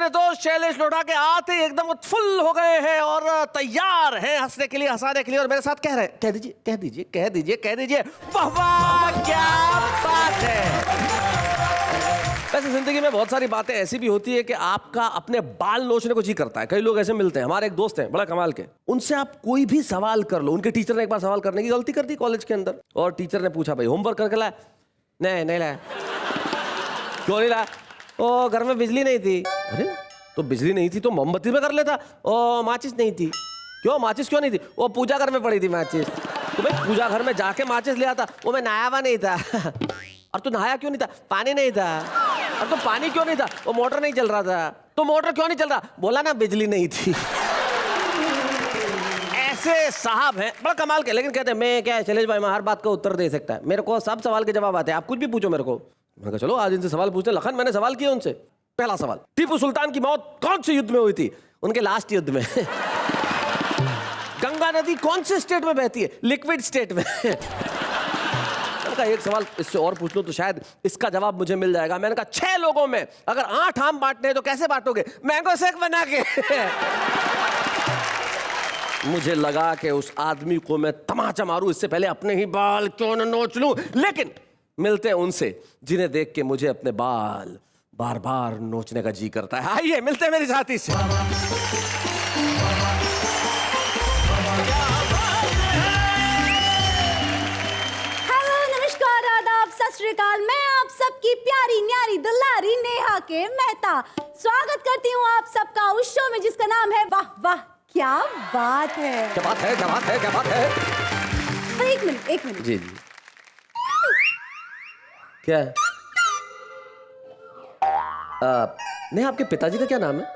अपने दोस्त शैलेश लोढ़ा के आते ही एकदम फुल हो गए हैं और तैयार हैं हंसने के लिए, हंसाने के लिए, और मेरे साथ कह रहे हैं, कह दीजिए कह दीजिए कह दीजिए कह दीजिए, वाह वाह क्या बात है। वैसे जिंदगी में बहुत सारी बातें ऐसी भी होती है कि आपका अपने बाल नोचने को जी करता है। कई लोग ऐसे मिलते हैं, हमारे एक दोस्त हैं बड़ा कमाल के, उनसे आप कोई भी सवाल कर लो। उनके टीचर ने एक बार सवाल करने की गलती कर दी कॉलेज के अंदर, और टीचर ने पूछा भाई होमवर्क करके लाया? नहीं लाया। क्यों नहीं लाया? ओ घर में बिजली नहीं थी। अरे तो बिजली नहीं थी तो मोमबत्ती में कर लेता। ओ माचिस नहीं थी। क्यों माचिस क्यों नहीं थी? वो पूजा घर में पड़ी थी माचिस। तो भाई पूजा घर में जाके माचिस ले आता। वो मैं नहाया हुआ नहीं था। और तू नहाया क्यों नहीं था? पानी नहीं था। और तो पानी क्यों नहीं था? वो मोटर नहीं चल रहा था। तो मोटर क्यों नहीं चल रहा? बोला ना बिजली नहीं थी। ऐसे साहब हैं बड़ा कमाल के, लेकिन कहते हैं मैं क्या शैलेश भाई मैं हर बात का उत्तर दे सकता है, मेरे को सब सवाल के जवाब आते हैं, आप कुछ भी पूछो मेरे को। मैंने कहा चलो आज इनसे सवाल पूछते हैं। लखन मैंने सवाल किया उनसे। पहला सवाल, टीपू सुल्तान की मौत कौन से युद्ध में हुई थी? उनके लास्ट युद्ध में। गंगा नदी कौन से स्टेट में बहती है? लिक्विड स्टेट में। एक सवाल इससे और पूछ लो तो शायद इसका जवाब मुझे मिल जाएगा। मैंने कहा 6 लोगों में अगर 8 आम बांटने हैं तो कैसे बांटोगे? मैंगो शेक बना के। मुझे लगा कि उस आदमी को मैं तमाचा मारूं इससे पहले अपने ही बाल क्यों न नोच लूं, लेकिन मिलते हैं उनसे जिन्हें देख के मुझे अपने बाल बार बार नोचने का जी करता है। आइए मिलते हैं मेरे साथी से। हेलो नमस्कार आदाब सत श्री अकाल, मैं आप सबकी प्यारी न्यारी दुलारी नेहा के मेहता स्वागत करती हूँ आप सबका उस शो में जिसका नाम है वाह वाह क्या बात है। क्या बात है क्या बात है क्या बात है। एक मिनट जी जी क्या है? नहीं आपके पिताजी का क्या नाम है?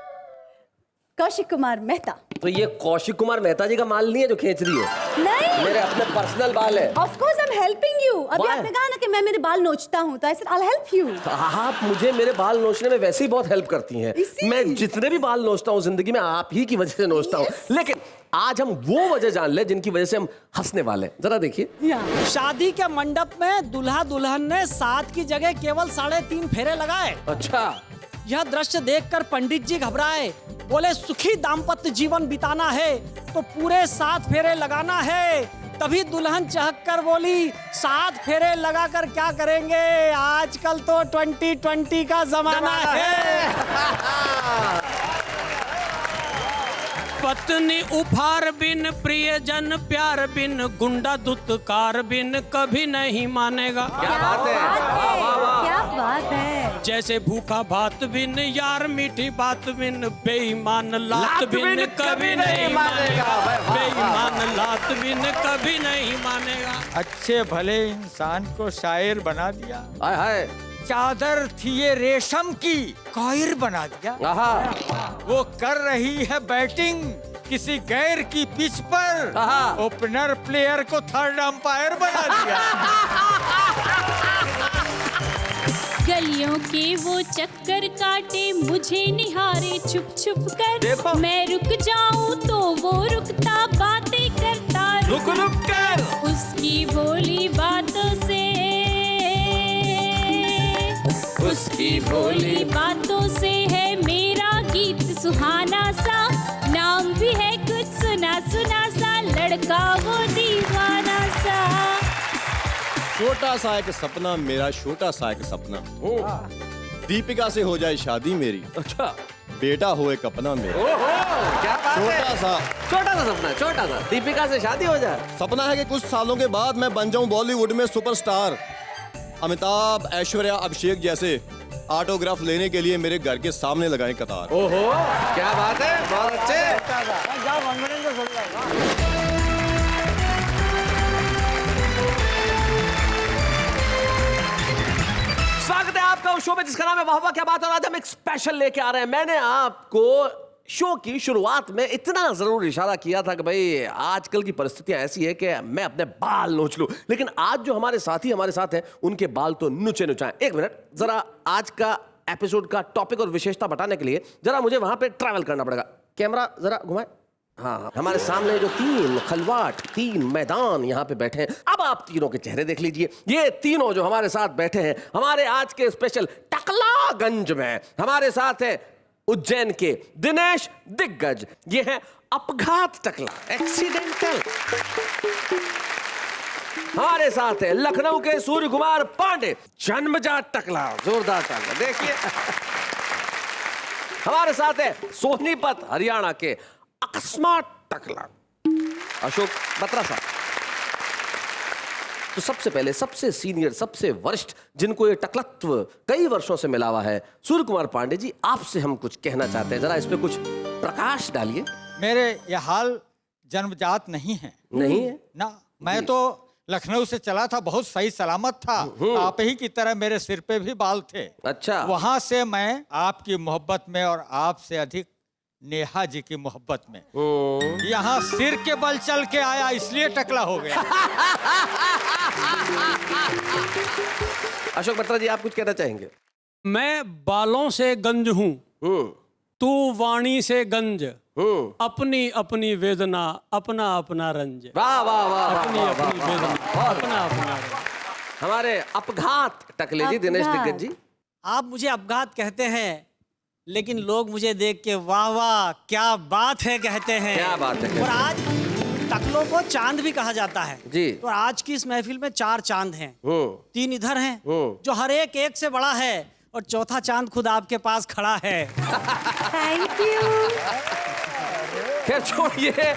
कौशिक कुमार मेहता। तो ये कौशिक कुमार मेहता जी का माल नहीं है जो खींच रही हो? नहीं मेरे अपने पर्सनल बाल है। Of course I am helping you. अभी Why? आपने कहा ना कि मैं मेरे बाल नोचता हूँ तो I said I will help you. आप मुझे मेरे बाल नोचने में वैसे ही बहुत हेल्प करती हैं। मैं जितने भी बाल नोचता हूँ जिंदगी में आप ही की वजह से नोचता हूँ। लेकिन आज हम वो वजह जान ले जिनकी वजह से हम हंसने वाले हैं। जरा देखिए। शादी के मंडप में दुल्हा दुल्हन ने 7 की जगह केवल 3.5 फेरे लगाए। अच्छा यह दृश्य देखकर पंडित जी घबराए, बोले सुखी दाम्पत्य जीवन बिताना है तो पूरे 7 फेरे लगाना है। तभी दुल्हन चहक कर बोली 7 फेरे लगाकर क्या करेंगे, आजकल तो 2020 का जमाना है। पत्नी उपहार बिन प्रियजन प्यार बिन गुंडा दुत्कार बिन कभी नहीं मानेगा। क्या बात है, वाह वाह वाह। क्या बात है। जैसे भूखा भात बिन यार मीठी बात बिन बेईमान लात बिन कभी नहीं मानेगा। बेईमान लात बिन कभी नहीं मानेगा। अच्छे भले इंसान को शायर बना दिया। हाय हाय। चादर थी ये रेशम की कायर बना दिया। आहा। वो कर रही है बैटिंग किसी गैर की पिच पर, ओपनर प्लेयर को थर्ड अंपायर बना दिया। गलियों के वो चक्कर काटे मुझे निहारे छुप छुप कर। देखो। मैं रुक जाऊं तो वो रुकता बातें करता रुक रुक कर। उसकी बोली बातों से उसकी बोली बातों से है मेरा गीत सुहाना सा। नाम भी है कुछ सुना सुना सा, लड़का वो दीवाना सा। छोटा सा एक सपना मेरा, छोटा सा एक सपना। दीपिका से हो जाए शादी मेरी। अच्छा बेटा हो एक अपना मेरा। क्या बात है। छोटा सा सपना, छोटा सा दीपिका से शादी हो जाए। सपना है कि कुछ सालों के बाद मैं बन जाऊं बॉलीवुड में सुपरस्टार। अमिताभ, ऐश्वर्या, अभिषेक जैसे ऑटोग्राफ लेने के लिए मेरे घर के सामने लगाएं कतार। ओहो क्या बात है, बहुत अच्छे। स्वागत है आपका उस शो में जिसका नाम है वाह वाह क्या बात है। और आज हम एक स्पेशल लेके आ रहे हैं। मैंने आपको शो की शुरुआत में इतना जरूर इशारा किया था कि भाई आजकल की परिस्थितियां ऐसी है कि मैं अपने बाल नोच लूं, लेकिन आज जो हमारे साथी हमारे साथ हैं उनके बाल तो नुचे नुचाएं। एक मिनट, जरा आज का एपिसोड का टॉपिक और विशेषता बताने के लिए जरा मुझे वहां पे ट्रैवल करना पड़ेगा। कैमरा जरा घुमाए। हाँ, हमारे सामने जो 3 खलवाट 3 मैदान यहाँ पे बैठे हैं, अब आप तीनों के चेहरे देख लीजिए। ये तीनों जो हमारे साथ बैठे हैं हमारे आज के स्पेशल टकलागंज में हमारे साथ है उज्जैन के दिनेश दिग्गज। ये है अपघात टकला, एक्सीडेंटल। हमारे साथ है लखनऊ के सूर्य कुमार पांडे, जन्मजात टकला, जोरदार टकला। देखिए हमारे साथ है सोनीपत हरियाणा के अकस्मात टकला, अशोक बत्रा साहब। तो सबसे पहले सबसे सीनियर, सबसे वरिष्ठ, जिनको ये टकलत्व कई वर्षों से मिला हुआ है, सूर्य कुमार पांडे जी, आपसे हम कुछ कहना चाहते हैं, जरा इस पे कुछ प्रकाश डालिए। मेरे ये हाल जन्मजात नहीं है। नहीं है ना, मैं तो लखनऊ से चला था, बहुत सही सलामत था। आप ही की तरह मेरे सिर पे भी बाल थे। अच्छा। वहां से मैं आपकी मोहब्बत में और आपसे अधिक नेहा जी की मोहब्बत में यहाँ सिर के बल चल के आया, इसलिए टकला हो गया। अशोक बत्रा जी, आप कुछ कहना चाहेंगे? मैं बालों से गंज हूँ, तू वाणी से गंज, अपनी अपनी वेदना, अपना अपना रंज। वाह वाह वाह, अपनी वाह, अपनी वाह, वेदना, वाह, अपना अपना रंज। हमारे अपघात टकले जी, दिनेश अपघात। दिग्गज जी। आप मुझे अपघात कहते हैं, लेकिन लोग मुझे देख के वाह वाह क्या बात है कहते हैं। क्या बात है कहते और आज टकलों को चांद भी कहा जाता है जी। तो आज की इस महफिल में 4 चांद हैं, 3 इधर हैं जो हर एक एक से बड़ा है, और चौथा चांद खुद आपके पास खड़ा है। Thank you. खैर छोड़िए,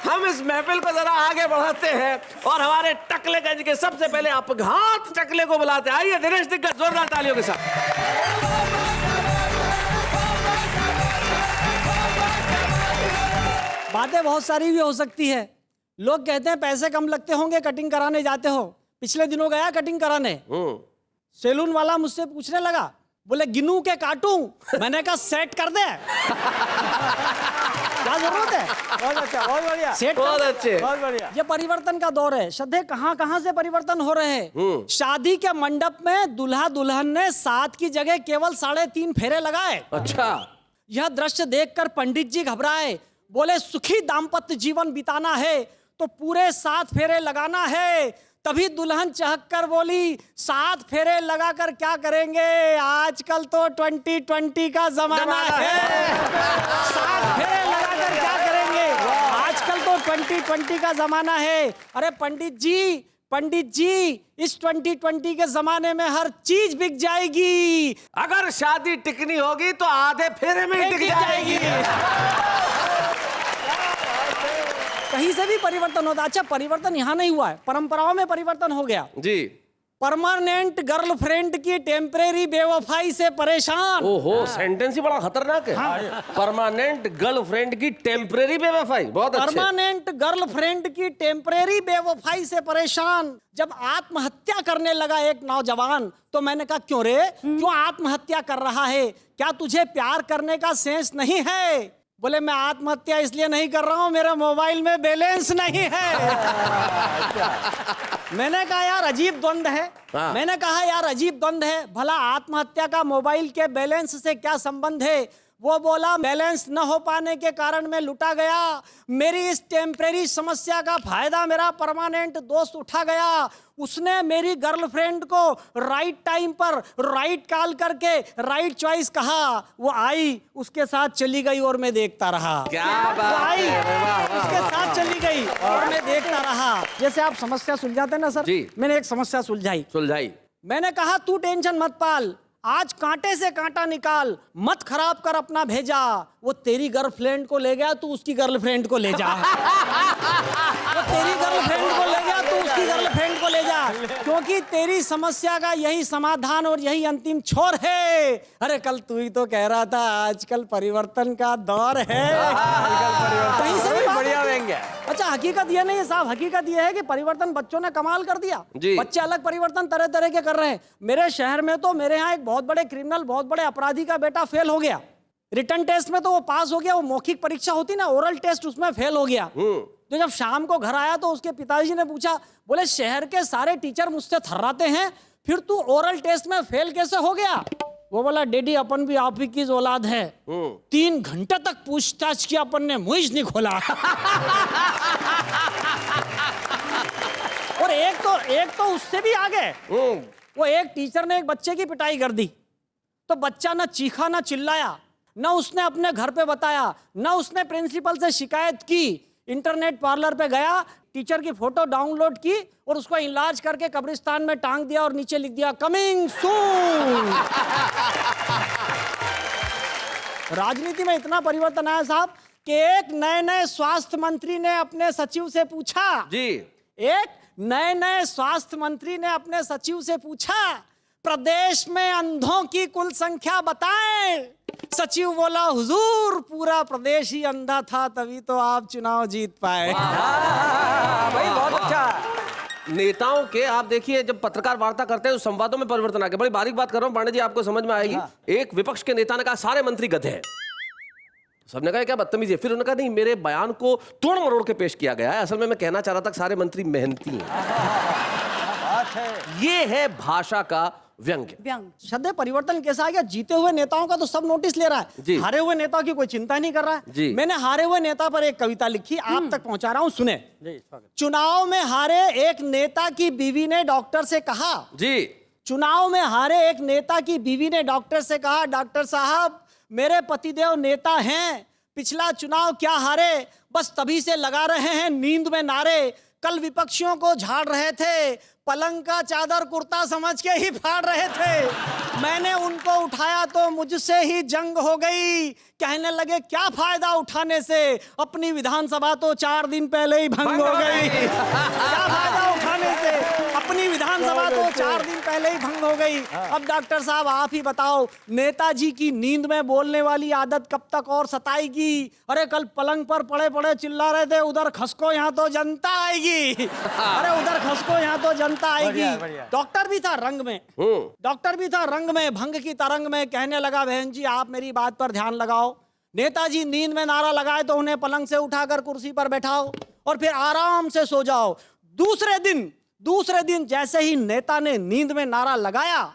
हम इस महफिल को जरा आगे बढ़ाते हैं और हमारे टकलेगंज के सबसे पहले अपघात टकले को बुलाते हैं। आइए दिनेश दिग्गज, जोरदार तालियों के साथ। बातें बहुत सारी भी हो सकती है। लोग कहते हैं पैसे कम लगते होंगे, कटिंग कराने जाते हो। पिछले दिनों गया कटिंग कराने, सैलून वाला मुझसे पूछने लगा, बोले गिनू के काटूं? मैंने कहा सेट कर दे। क्या जरूरत है? बहुत अच्छा, बहुत बढ़िया। सेट बहुत अच्छे। बहुत बढ़िया। ये परिवर्तन का दौर है। श्रद्धे कहाँ कहाँ से परिवर्तन हो रहे हैं। शादी के मंडप में दूल्हा दुल्हन ने 7 की जगह केवल 3.5 फेरे लगाए। अच्छा। यह दृश्य देखकर पंडित जी घबराए, बोले सुखी दाम्पत्य जीवन बिताना है तो पूरे 7 फेरे लगाना है। तभी दुल्हन चहक कर बोली, 7 फेरे लगाकर क्या करेंगे, आजकल तो 2020 का जमाना है। 7 फेरे लगाकर क्या करेंगे, आजकल तो 2020 का जमाना है। अरे पंडित जी, इस 2020 के जमाने में हर चीज बिक जाएगी। अगर शादी टिकनी होगी तो आधे फेरे में ही टिक जाएगी। कहीं से भी परिवर्तन होता। अच्छा, परिवर्तन यहाँ नहीं हुआ है, परंपराओं में परिवर्तन हो गया जी। परमानेंट गर्लफ्रेंड की टेम्परेरी बेवफाई से परेशान। ओहो, सेंटेंस ही बड़ा खतरनाक है। परमानेंट गर्लफ्रेंड की टेम्परेरी बेवफाई, बहुत अच्छे। परमानेंट गर्लफ्रेंड की टेम्परेरी बेवफाई से परेशान। जब आत्महत्या करने लगा एक नौजवान, तो मैंने कहा क्यों रे, क्यों आत्महत्या कर रहा है, क्या तुझे प्यार करने का सेंस नहीं है? बोले मैं आत्महत्या इसलिए नहीं कर रहा हूं, मेरे मोबाइल में बैलेंस नहीं है। मैंने कहा यार अजीब द्वंद है। मैंने कहा यार अजीब द्वंद है, भला आत्महत्या का मोबाइल के बैलेंस से क्या संबंध है? वो बोला बैलेंस न हो पाने के कारण मैं लुटा गया। मेरी इस टेम्परेरी समस्या का फायदा मेरा परमानेंट दोस्त उठा गया। उसने मेरी गर्लफ्रेंड को राइट टाइम पर राइट कॉल करके राइट चॉइस कहा। वो आई, उसके साथ चली गई और मैं देखता रहा। क्या वो बात आई, है, वाह, वाह, उसके साथ चली गई और मैं देखता रहा। जैसे आप समस्या सुलझाते ना सर, जी। मैंने एक समस्या सुलझाई। मैंने कहा तू टेंशन मत पाल, आज कांटे से कांटा निकाल, मत खराब कर अपना भेजा। वो तेरी गर्लफ्रेंड को ले गया, तू उसकी गर्लफ्रेंड को ले जा। वो तेरी गर्लफ्रेंड को ले गया, तू उसकी गर्लफ्रेंड को ले जा, क्योंकि तेरी समस्या का यही समाधान और यही अंतिम छोर है। अरे कल तू ही तो कह रहा था आजकल परिवर्तन का दौर है। कहीं से भी बढ़िया व्यंग्य। अच्छा, हकीकत ये नहीं है साहब, हकीकत ये है कि परिवर्तन बच्चों ने कमाल कर दिया। जी। बच्चे अलग परिवर्तन तरह तरह के कर रहे हैं। मेरे शहर में तो मेरे यहाँ एक बहुत बड़े क्रिमिनल, बहुत बड़े अपराधी का बेटा फेल हो गया। रिटर्न टेस्ट में तो वो पास हो गया, वो मौखिक परीक्षा होती ना, ओरल टेस्ट, उसमें फेल हो गया। तो जब शाम को घर आया तो उसके पिताजी ने पूछा, बोले शहर के सारे टीचर मुझसे थर्राते हैं, फिर तू ओरल टेस्ट में फेल कैसे हो गया? वो बोला डैडी अपन भी आप ही की औलाद है। 3 घंटे तक पूछताछ की, अपन ने मुंह नहीं खोला। और एक तो उससे भी आगे, वो एक टीचर ने एक बच्चे की पिटाई कर दी, तो बच्चा ना चीखा ना चिल्लाया, न उसने अपने घर पे बताया, न उसने प्रिंसिपल से शिकायत की। इंटरनेट पार्लर पे गया, टीचर की फोटो डाउनलोड की और उसको इलाज करके कब्रिस्तान में टांग दिया और नीचे लिख दिया कमिंग सून। राजनीति में इतना परिवर्तन आया साहब कि एक नए स्वास्थ्य मंत्री ने अपने सचिव से पूछा जी, एक नए स्वास्थ्य मंत्री ने अपने सचिव से पूछा, प्रदेश में अंधों की कुल संख्या बताएं। सचिव बोला, हुजूर पूरा प्रदेश ही अंधा था, तभी तो आप चुनाव जीत पाए। भाई बहुत अच्छा। नेताओं के आप देखिए, जब पत्रकार वार्ता करते हैं तो संवादों में परिवर्तन आ गया। बड़ी बारीक बात कर रहा हूं पांडे जी, आपको समझ में आएगी। एक विपक्ष के नेता ने कहा सारे मंत्री गधे हैं। सबने कहा क्या बदतमीजी है। फिर उन्होंने कहा नहीं, मेरे बयान को तोड़ मरोड़ के पेश किया गया है, असल में मैं कहना चाह रहा था कि सारे मंत्री मेहनती हैं। ये है भाषा का व्यंग्य। व्यंग शब्द परिवर्तन कैसा आ गया। जीते हुए नेताओं का तो सब नोटिस ले रहा जी। है, हारे हुए नेताओं की कोई चिंता नहीं कर रहा जी। है। मैंने हारे हुए नेता पर एक कविता लिखी, आप तक पहुंचा रहा हूं, सुने। चुनाव में हारे एक नेता की बीवी ने डॉक्टर से कहा जी, चुनाव में हारे एक नेता की बीवी ने डॉक्टर से कहा, डॉक्टर साहब मेरे पतिदेव नेता हैं, पिछला चुनाव क्या हारे, बस तभी से लगा रहे हैं नींद में नारे। कल विपक्षियों को झाड़ रहे थे, पलंग का चादर कुर्ता समझ के ही फाड़ रहे थे। मैंने उनको उठाया तो मुझसे ही जंग हो गई। कहने लगे क्या फायदा उठाने से, अपनी विधानसभा तो 4 दिन पहले ही भंग हो गई। क्या फायदा उठाने से, अपनी विधानसभा तो 4 दिन पहले ही भंग हो गई। अब डॉक्टर साहब आप ही बताओ, नेताजी की नींद में बोलने वाली आदत कब तक और सताएगी। अरे कल पलंग पर पड़े पड़े चिल्ला रहे थे, उधर खसको यहाँ तो जनता आएगी। अरे उधर खसको यहाँ तो जनता आएगी। डॉक्टर भी था रंग में, डॉक्टर भी था रंग में, भंग की तरंग में। कहने लगा बहन जी आप मेरी बात पर ध्यान लगाओ, नेताजी नींद में नारा लगाए तो उन्हें पलंग से उठाकर कुर्सी पर बैठाओ और फिर आराम से सो जाओ। दूसरे दिन जैसे ही नेता ने नींद में नारा लगाया,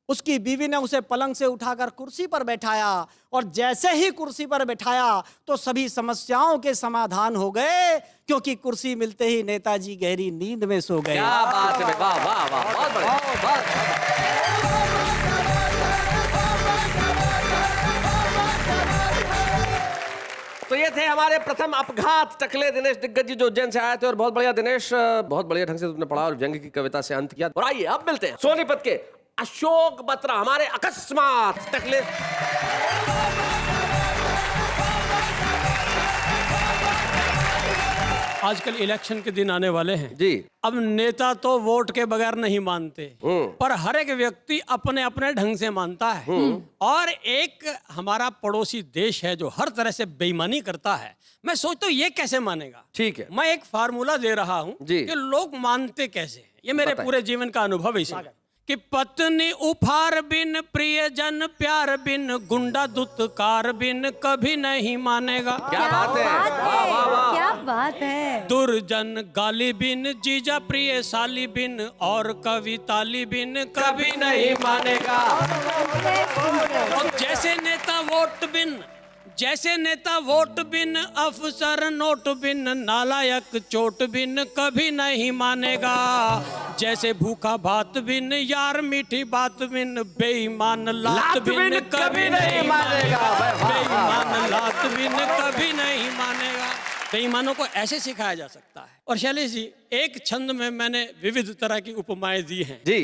उसकी बीवी ने उसे पलंग से उठाकर कुर्सी पर बैठाया और जैसे ही कुर्सी पर बैठाया तो सभी समस्याओं के समाधान हो गए, क्योंकि कुर्सी मिलते ही नेताजी गहरी नींद में सो गए। क्या बात है, वाह वाह वाह, बहुत बढ़िया। तो ये थे हमारे प्रथम अपघात टकले दिनेश दिग्गज जी, जो उज्जैन से आए थे। और बहुत बढ़िया दिनेश, बहुत बढ़िया ढंग से तुमने पढ़ा और व्यंग्य की कविता से अंत किया। और आइए अब मिलते हैं सोनीपत के अशोक बत्रा, हमारे अकस्मात टकले। आजकल इलेक्शन के दिन आने वाले हैं जी। अब नेता तो वोट के बगैर नहीं मानते, पर हर एक व्यक्ति अपने अपने ढंग से मानता है। और एक हमारा पड़ोसी देश है जो हर तरह से बेईमानी करता है। मैं सोचता हूँ ये कैसे मानेगा। ठीक है, मैं एक फार्मूला दे रहा हूँ जी। कि लोग मानते कैसे हैं। ये मेरे बताइए। पूरे जीवन का अनुभव है इसी कि पत्नी उपहार बिन, प्रियजन प्यार बिन, गुंडा दुत्कार बिन कभी नहीं मानेगा। क्या बात है, वाह वाह वाह। क्या बात है। दुर्जन गाली बिन, जीजा प्रिय साली बिन, और कवि ताली बिन कभी नहीं मानेगा। और जैसे नेता वोट बिन, जैसे नेता वोट बिन, अफसर नोट बिन, नालायक चोट बिन कभी नहीं मानेगा। जैसे भूखा भात बिन, यार मीठी बात बिन, बेईमान लात बिन कभी नहीं मानेगा। बेईमान लात बिन कभी नहीं मानेगा। बेईमानों को ऐसे सिखाया जा सकता है। और शैलेश जी, एक छंद में मैंने विविध तरह की उपमाएं दी हैं जी।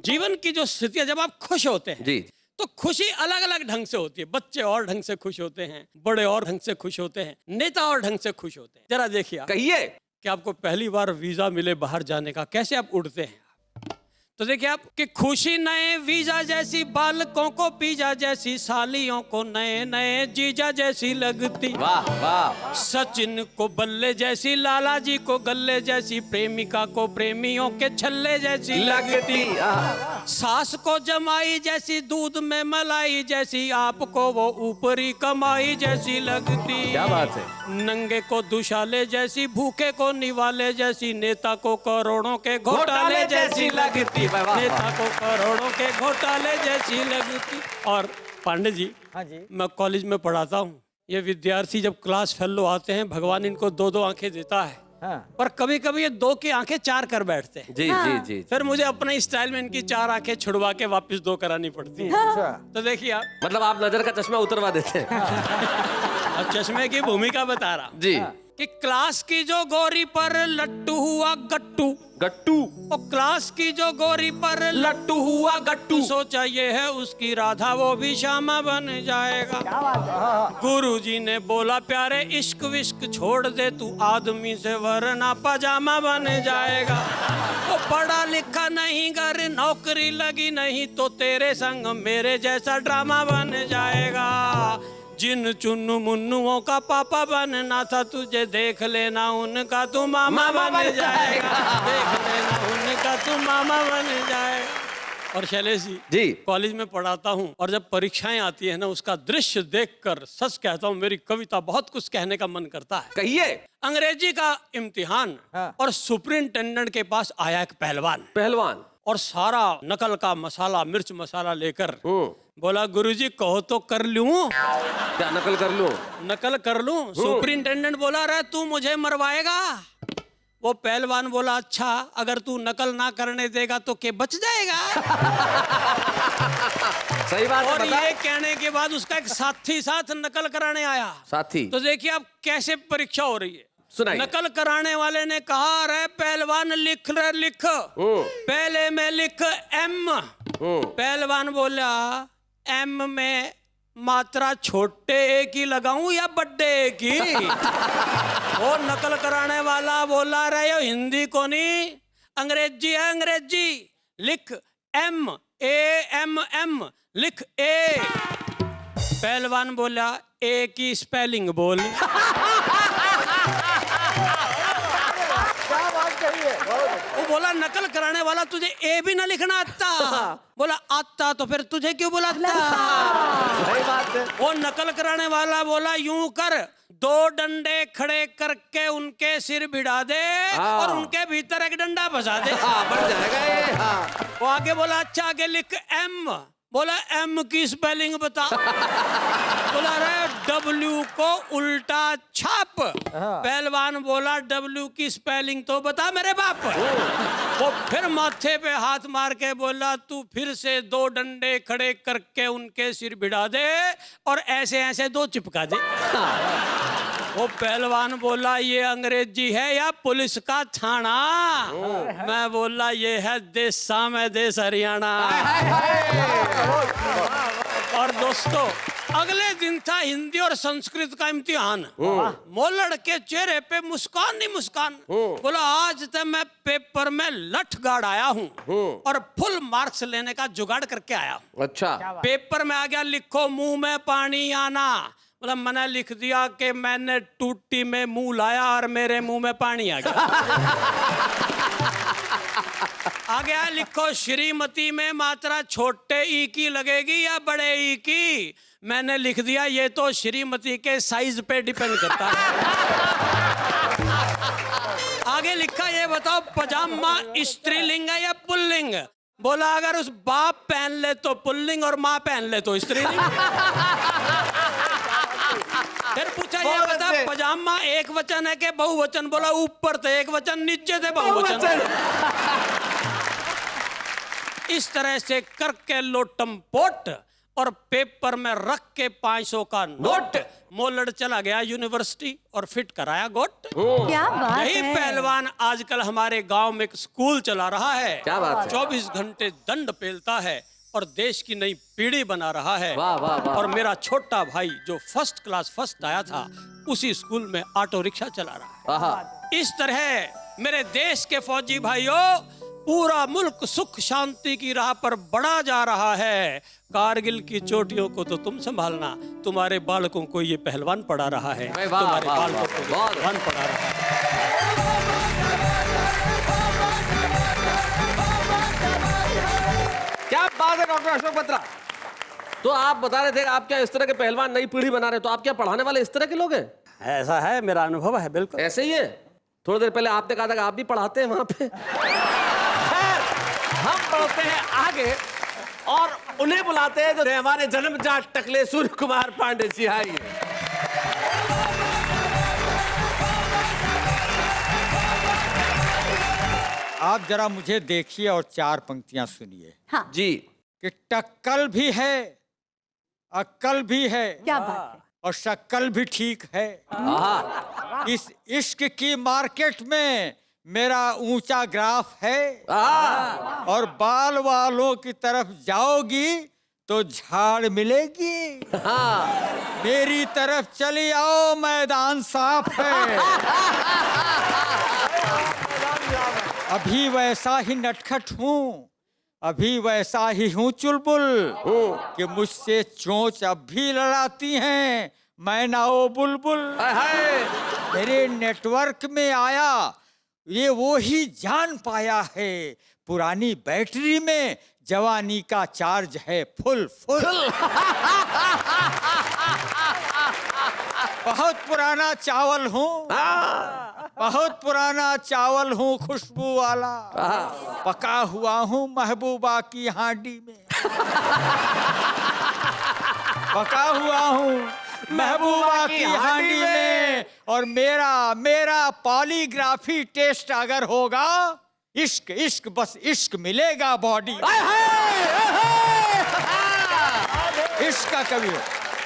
जीवन की जो स्थितियां, जब आप खुश होते हैं जी, तो खुशी अलग अलग ढंग से होती है। बच्चे और ढंग से खुश होते हैं, बड़े और ढंग से खुश होते हैं, नेता और ढंग से खुश होते हैं। जरा देखिए कहिए। कि आपको पहली बार वीजा मिले बाहर जाने का, कैसे आप उड़ते हैं। तो देखिए आप कि खुशी नए वीजा जैसी, बालकों को पिज्जा जैसी, सालियों को नए नए जीजा जैसी लगती। वाह वाह। सचिन को बल्ले जैसी, लाला जी को गल्ले जैसी, प्रेमिका को प्रेमियों के छल्ले जैसी लगती। सास को जमाई जैसी, दूध में मलाई जैसी, आपको वो ऊपरी कमाई जैसी लगती। क्या बात है। नंगे को दुशाले जैसी, भूखे को निवाले जैसी, नेता को करोड़ों के घोटाले जैसी लगती। नेता को करोड़ों के घोटाले जैसी लगती। और पांडे जी, हाँ जी। मैं कॉलेज में पढ़ाता हूँ। ये विद्यार्थी जब क्लास फेलो आते हैं, भगवान इनको 2-2 आंखें देता है। पर कभी कभी ये 2 की आंखें 4 कर बैठते हैं। जी जी जी। फिर मुझे अपने स्टाइल में इनकी 4 आंखें छुड़वा के वापस 2 करानी पड़ती है। तो देखिए आप, मतलब आप नजर का चश्मा उतरवा देते हैं। अब चश्मे की भूमिका बता रहा जी। कि क्लास की जो गोरी पर लट्टू हुआ गट्टू, गट्टू। और क्लास की जो गोरी पर लट्टू हुआ गट्टू, सोचा ये है उसकी राधा वो भी श्यामा बन जाएगा। गुरुजी ने बोला प्यारे इश्क विश्क छोड़ दे तू आदमी से वरना पजामा बन जाएगा। वो पढ़ा लिखा नहीं घर नौकरी लगी नहीं तो तेरे संग मेरे जैसा ड्रामा बन जाएगा। जिन चुन्नू मुन्नुओं का पापा बनना था तुझे देख लेना उनका तू मामा बन जाएगा। देख लेना उनका तू मामा बन जाएगा। और शैलेश जी। कॉलेज में पढ़ाता हूँ और जब परीक्षाएं आती है ना उसका दृश्य देखकर सच कहता हूँ मेरी कविता बहुत कुछ कहने का मन करता है। कहिए। अंग्रेजी का इम्तिहान और सुपरिंटेंडेंट के पास आया एक पहलवान। पहलवान। और सारा नकल का मसाला मिर्च मसाला लेकर बोला गुरुजी कहो तो कर लूं। क्या नकल कर लूं? नकल कर लूं। सुपरिंटेंडेंट बोला रे तू मुझे मरवाएगा। वो पहलवान बोला अच्छा अगर तू नकल ना करने देगा तो के बच जाएगा। सही बात है। और बता। ये कहने के बाद उसका एक साथी साथ नकल कराने आया। साथी। तो देखिए अब कैसे परीक्षा हो रही है। सुनाइए। नकल कराने वाले ने कहा रे पहलवान लिख रे लिख। पहले में लिख एम। पहलवान बोला एम में मात्रा छोटे ए की लगाऊं या बड्डे ए की। वो नकल कराने वाला बोला रहे हो हिंदी को नहीं अंग्रेजी है अंग्रेजी। लिख एम ए एम एम लिख ए। पहलवान बोला ए की स्पेलिंग बोल। वो बोला नकल कराने वाला तुझे ए भी ना लिखना आता। बोला आता तो फिर तुझे क्यों बुलाता। सही बात है। वो नकल कराने वाला बोला यूं कर 2 डंडे खड़े करके उनके सिर भिड़ा दे और उनके भीतर एक डंडा फंसा दे। बन जाएगा ये। हाँ। वो आगे बोला अच्छा आगे लिख एम। बोला एम की स्पेलिंग बता। बोला रे डब्ल्यू को उल्टा छाप। पहलवान बोला डब्ल्यू की स्पेलिंग तो बता मेरे बाप। वो फिर माथे पे हाथ मार के बोला तू फिर से 2 डंडे खड़े करके उनके सिर भिड़ा दे और ऐसे ऐसे 2 चिपका दे। वो पहलवान बोला ये अंग्रेजी है या पुलिस का थाना। मैं बोला ये है देसा में देश हरियाणा। और दोस्तों अगले दिन था हिंदी और संस्कृत का इम्तिहान। मोलड़ के चेहरे पे मुस्कान ही मुस्कान। बोला आज तक मैं पेपर में लठ गाड़ आया हूँ और फुल मार्क्स लेने का जुगाड़ करके आया हूँ। अच्छा। पेपर में आ गया लिखो मुंह में पानी आना। मतलब मैंने लिख दिया कि मैंने टूटी में मुंह लाया और मेरे मुंह में पानी आ गया। आ गया लिखो श्रीमती में मात्रा छोटे ई की लगेगी या बड़े ई की। मैंने लिख दिया ये तो श्रीमती के साइज पे डिपेंड करता है। आगे लिखा ये बताओ पजामा स्त्रीलिंग है या पुल्लिंग। बोला अगर उस बाप पहन ले तो पुल्लिंग और माँ पहन ले तो स्त्रीलिंग। फिर पूछा ये बता पजामा एक वचन है कि बहुवचन। बोला ऊपर थे एक वचन नीचे थे बहुवचन। इस तरह से करके लोटम पोट और पेपर में रख के 500 का नोट मोलड़ चला गया यूनिवर्सिटी और फिट कराया गोट। क्या बात यही है। पहलवान आजकल हमारे गांव में एक स्कूल चला रहा है। क्या बात है। 24 घंटे दंड पेलता है और देश की नई पीढ़ी बना रहा है। वाह, वाह, वाह। और मेरा छोटा भाई जो फर्स्ट क्लास फर्स्ट आया था उसी स्कूल में ऑटो रिक्शा चला रहा आहा। है। इस तरह मेरे देश के फौजी भाइयों पूरा मुल्क सुख शांति की राह पर बढ़ा जा रहा है। कारगिल की चोटियों को तो तुम संभालना, तुम्हारे बालकों को ये पहलवान पढ़ा रहा है। वाह, वाह, तुम्हारे वाह, बालकों वाह, को ये वाह। पहलवान पढ़ा रहा है। क्या बात है डॉक्टर अशोक बत्रा। तो आप बता रहे थे आप क्या इस तरह के पहलवान नई पीढ़ी बना रहे हैं, तो आप क्या पढ़ाने वाले इस तरह के लोग हैं? ऐसा है, मेरा अनुभव है बिल्कुल। ऐसे ही है। थोड़ी देर पहले आपने कहा था कि आप भी पढ़ाते हैं वहां पे। हम बढ़ते हैं आगे और उन्हें बुलाते हैं जो हमारे जन्मजात टकले सूर्य कुमार पांडे जी। आइए। आप जरा मुझे देखिए और 4 पंक्तियां सुनिए हाँ जी। कि टक्कल भी है, अक्कल भी है, क्या बात है। और शक्ल भी ठीक है। आहा, इस इश्क की मार्केट में मेरा ऊंचा ग्राफ है, आहा, और बाल वालों की तरफ जाओगी तो झाड़ मिलेगी। हाँ। मेरी तरफ चली आओ, मैदान साफ है। अभी वैसा ही नटखट हूँ, अभी वैसा ही हूँ चुलबुल, कि मुझसे चोंच अब भी लड़ाती हैं मैना ओ बुलबुल। हाय हाय। मेरे नेटवर्क में आया ये वो ही जान पाया है, पुरानी बैटरी में जवानी का चार्ज है फुल फुल। बहुत पुराना चावल हूँ, बहुत पुराना चावल हूँ खुशबू वाला, पका हुआ हूँ महबूबा की हांडी में। पका हुआ हूँ महबूबा की हांडी में, और मेरा पॉलीग्राफी टेस्ट अगर होगा, इश्क इश्क बस इश्क मिलेगा बॉडी। इश्क का कवि हो,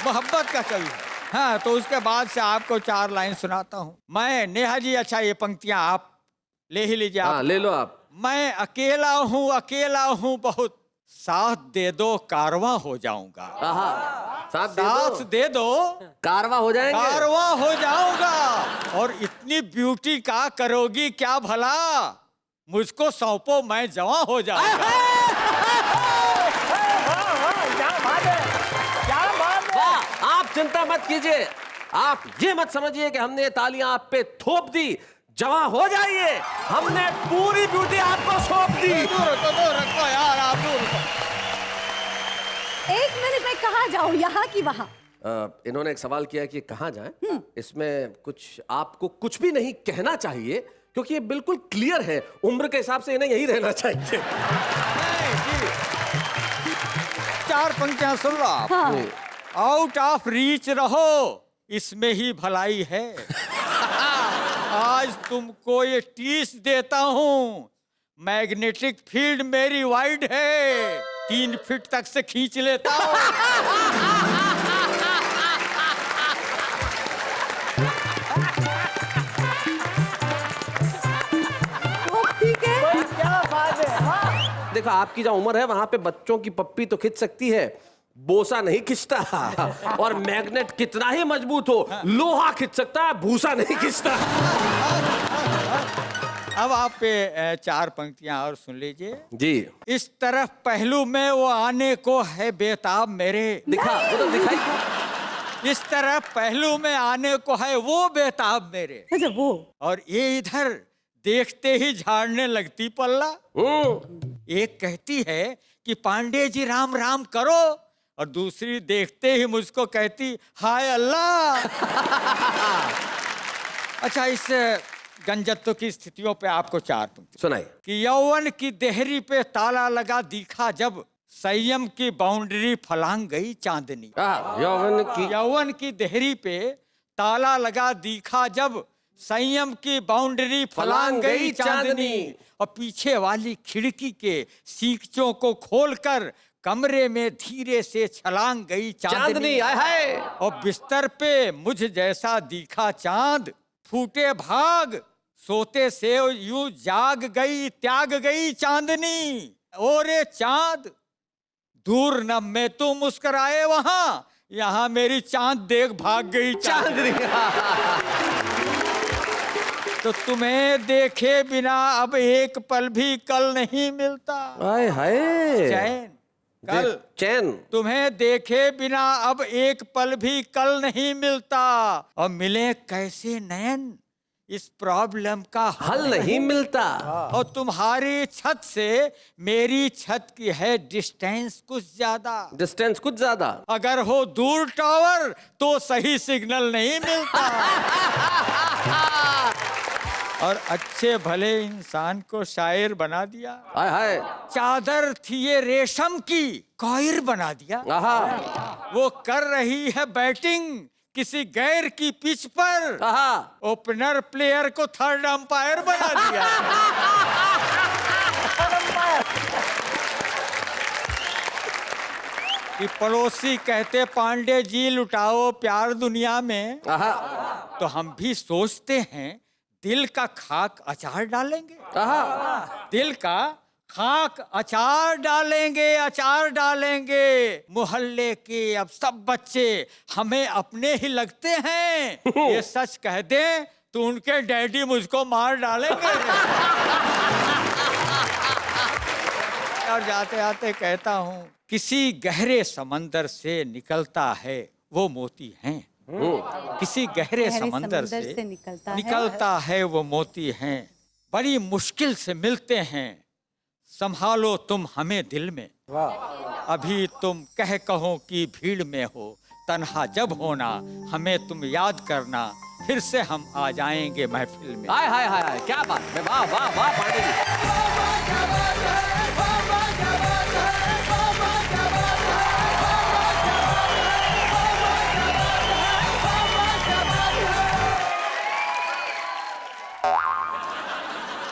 मोहब्बत का कवि हो। हाँ, तो उसके बाद से आपको 4 लाइन सुनाता हूँ मैं। नेहा जी, अच्छा ये पंक्तियां आप ले ही लीजिए। हाँ, आप ले लो आप। मैं अकेला हूँ बहुत, साथ दे दो कारवां हो जाऊंगा। आहा, साथ दे दो कारवा हो जाएंगे। कारवां हो जाऊंगा, और इतनी ब्यूटी का करोगी क्या भला, मुझको सौंपो मैं जवां हो जाऊंगा। वाह, आप चिंता मत कीजिए, आप ये मत समझिए कि हमने ये तालियां आप पे थोप दी। जवां हो जाइए, हमने पूरी ब्यूटी आपको सौंप दी। दूर रखो यार, आप दूर रखो। 1 मिनट में कहाँ जाऊँ, यहाँ की वहाँ? इन्होंने एक सवाल किया कि कहाँ जाएं। इसमें कुछ आपको कुछ भी नहीं कहना चाहिए, क्योंकि ये बिल्कुल क्लियर है। उम्र के हिसाब से इन्हें यही रहना चाहिए। 4 पंक्तियां सुन लो आप। हाँ। आउट ऑफ रीच रहो, इसमें ही भलाई है। आज तुमको ये टीस देता हूँ, मैग्नेटिक फील्ड मेरी वाइड है, 3 फीट तक से खींच लेता हूँ। ठीक है। देखो, आपकी जो उम्र है वहां पे बच्चों की पप्पी तो खिंच सकती है, बोसा नहीं खिंचता। और मैग्नेट कितना ही मजबूत हो, लोहा खिंच सकता है, भूसा नहीं खिंचता। अब आप पे 4 पंक्तियां और सुन लीजिए। जी, इस तरफ पहलू में वो आने को है बेताब मेरे। दिखा, वो तो दिखाई। इस तरफ पहलू में आने को है वो बेताब मेरे, अच्छा, वो और ये इधर देखते ही झाड़ने लगती पल्ला। एक कहती है कि पांडे जी राम राम करो, और दूसरी देखते ही मुझको कहती हाय अल्लाह। अच्छा, इस गंजत्व की स्थितियों पे आपको 4 पंक्ति सुनाइए। कि यौवन की देहरी पे ताला लगा दिखा जब, संयम की बाउंड्री फलांग गई चांदनी। यौवन की देहरी पे ताला लगा दिखा जब, संयम की बाउंड्री फलांग गई चांदनी, और पीछे वाली खिड़की के सीखचों को खोलकर कमरे में धीरे से छलांग गई चांदनी। आय हाय। और बिस्तर पे मुझ जैसा दिखा चांद, फूटे भाग सोते से यूं जाग गई त्याग गई चांदनी। ओरे चांद, दूर न में तू मुस्कुराए वहां, यहाँ मेरी चांद देख भाग गई चांदनी। तो तुम्हें देखे बिना अब एक पल भी कल नहीं मिलता। आय हाय। चैन कल, चैन। तुम्हें देखे बिना अब एक पल भी कल नहीं मिलता, और मिले कैसे नयन, इस प्रॉब्लम का हल नहीं मिलता। और तुम्हारी छत से मेरी छत की है डिस्टेंस कुछ ज्यादा। डिस्टेंस कुछ ज्यादा। अगर हो दूर टावर तो सही सिग्नल नहीं मिलता। और अच्छे भले इंसान को शायर बना दिया। हाय हाय। चादर थी ये रेशम की, कॉयर बना दिया। आहा। वो कर रही है बैटिंग किसी गैर की पिच पर, आहा। ओपनर प्लेयर को 3rd अंपायर बना दिया। कि पड़ोसी कहते पांडे जी लुटाओ प्यार दुनिया में, आहा, तो हम भी सोचते हैं दिल का खाक अचार डालेंगे। आहा। दिल का खाक अचार डालेंगे, अचार डालेंगे। मोहल्ले के अब सब बच्चे हमें अपने ही लगते हैं। ये सच कह दें तो उनके डैडी मुझको मार डालेंगे। और जाते आते कहता हूँ किसी गहरे समंदर से निकलता है वो मोती हैं। किसी गहरे समंदर से निकलता है वो मोती हैं। बड़ी मुश्किल से मिलते हैं, संभालो तुम हमें दिल में। अभी तुम कहो कि भीड़ में हो, तन्हा जब होना हमें तुम याद करना, फिर से हम आ जाएंगे महफिल में। हाय हाय हाय, क्या बात है, वाह वाह वाह पांडे जी।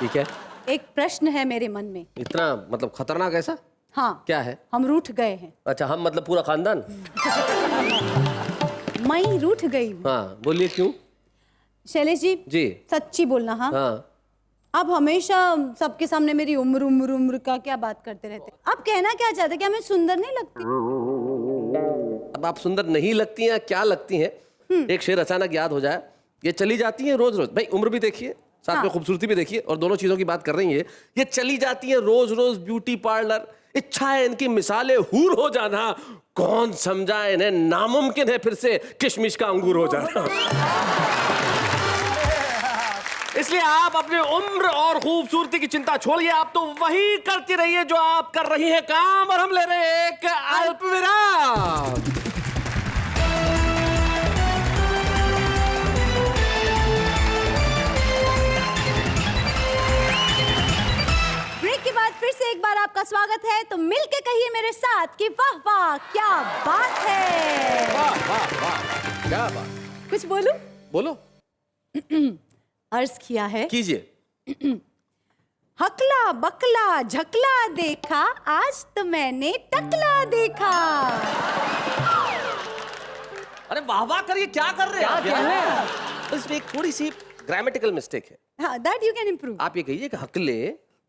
ठीक है, एक प्रश्न है मेरे मन में। इतना मतलब खतरनाक ऐसा? हाँ, क्या है? हम रूठ गए हैं। अच्छा, हम मतलब पूरा खानदान? मैं रूठ गई हूँ। हाँ, बोलिए क्यों? शैलेश जी, जी। सच्ची बोलना। हाँ, हाँ। आप हमेशा सबके सामने मेरी उम्र उम्र उम्र का क्या बात करते रहते। आप कहना क्या चाहते, क्या मैं सुंदर नहीं लगती? अब आप सुंदर नहीं लगती हैं, क्या लगती हैं? एक शेर अचानक याद हो जाए, ये चली जाती हैं रोज रोज। भाई उम्र भी देखिए, साथ में खूबसूरती भी देखिए, और दोनों चीजों की बात कर रही है। ये चली जाती हैं रोज रोज ब्यूटी पार्लर। इच्छा है इनकी मिसालें हूर हो जाना, कौन समझा इन्हें नामुमकिन है फिर से किशमिश का अंगूर हो जाना। इसलिए आप अपनी उम्र और खूबसूरती की चिंता छोड़िए, आप तो वही करती रहिए जो आप कर रही हैं काम, और हम ले रहे हैं एक अल्प विराम। ब्रेक के बाद फिर से एक बार आपका स्वागत है। तो मिलके कहिए मेरे साथ कि वाह वाह क्या बात है। वाह वाह वाह, क्या बात। कुछ बोलूं? बोलो। अर्ज किया है, कीजिए। हकला बकला झकला देखा, आज तो मैंने टकला देखा। अरे वाह वाह करिए, क्या कर रहे हैं? इसमें एक थोड़ी सी ग्रामेटिकल मिस्टेक है। हाँ, that you can improve. आप ये कहिए कि हकले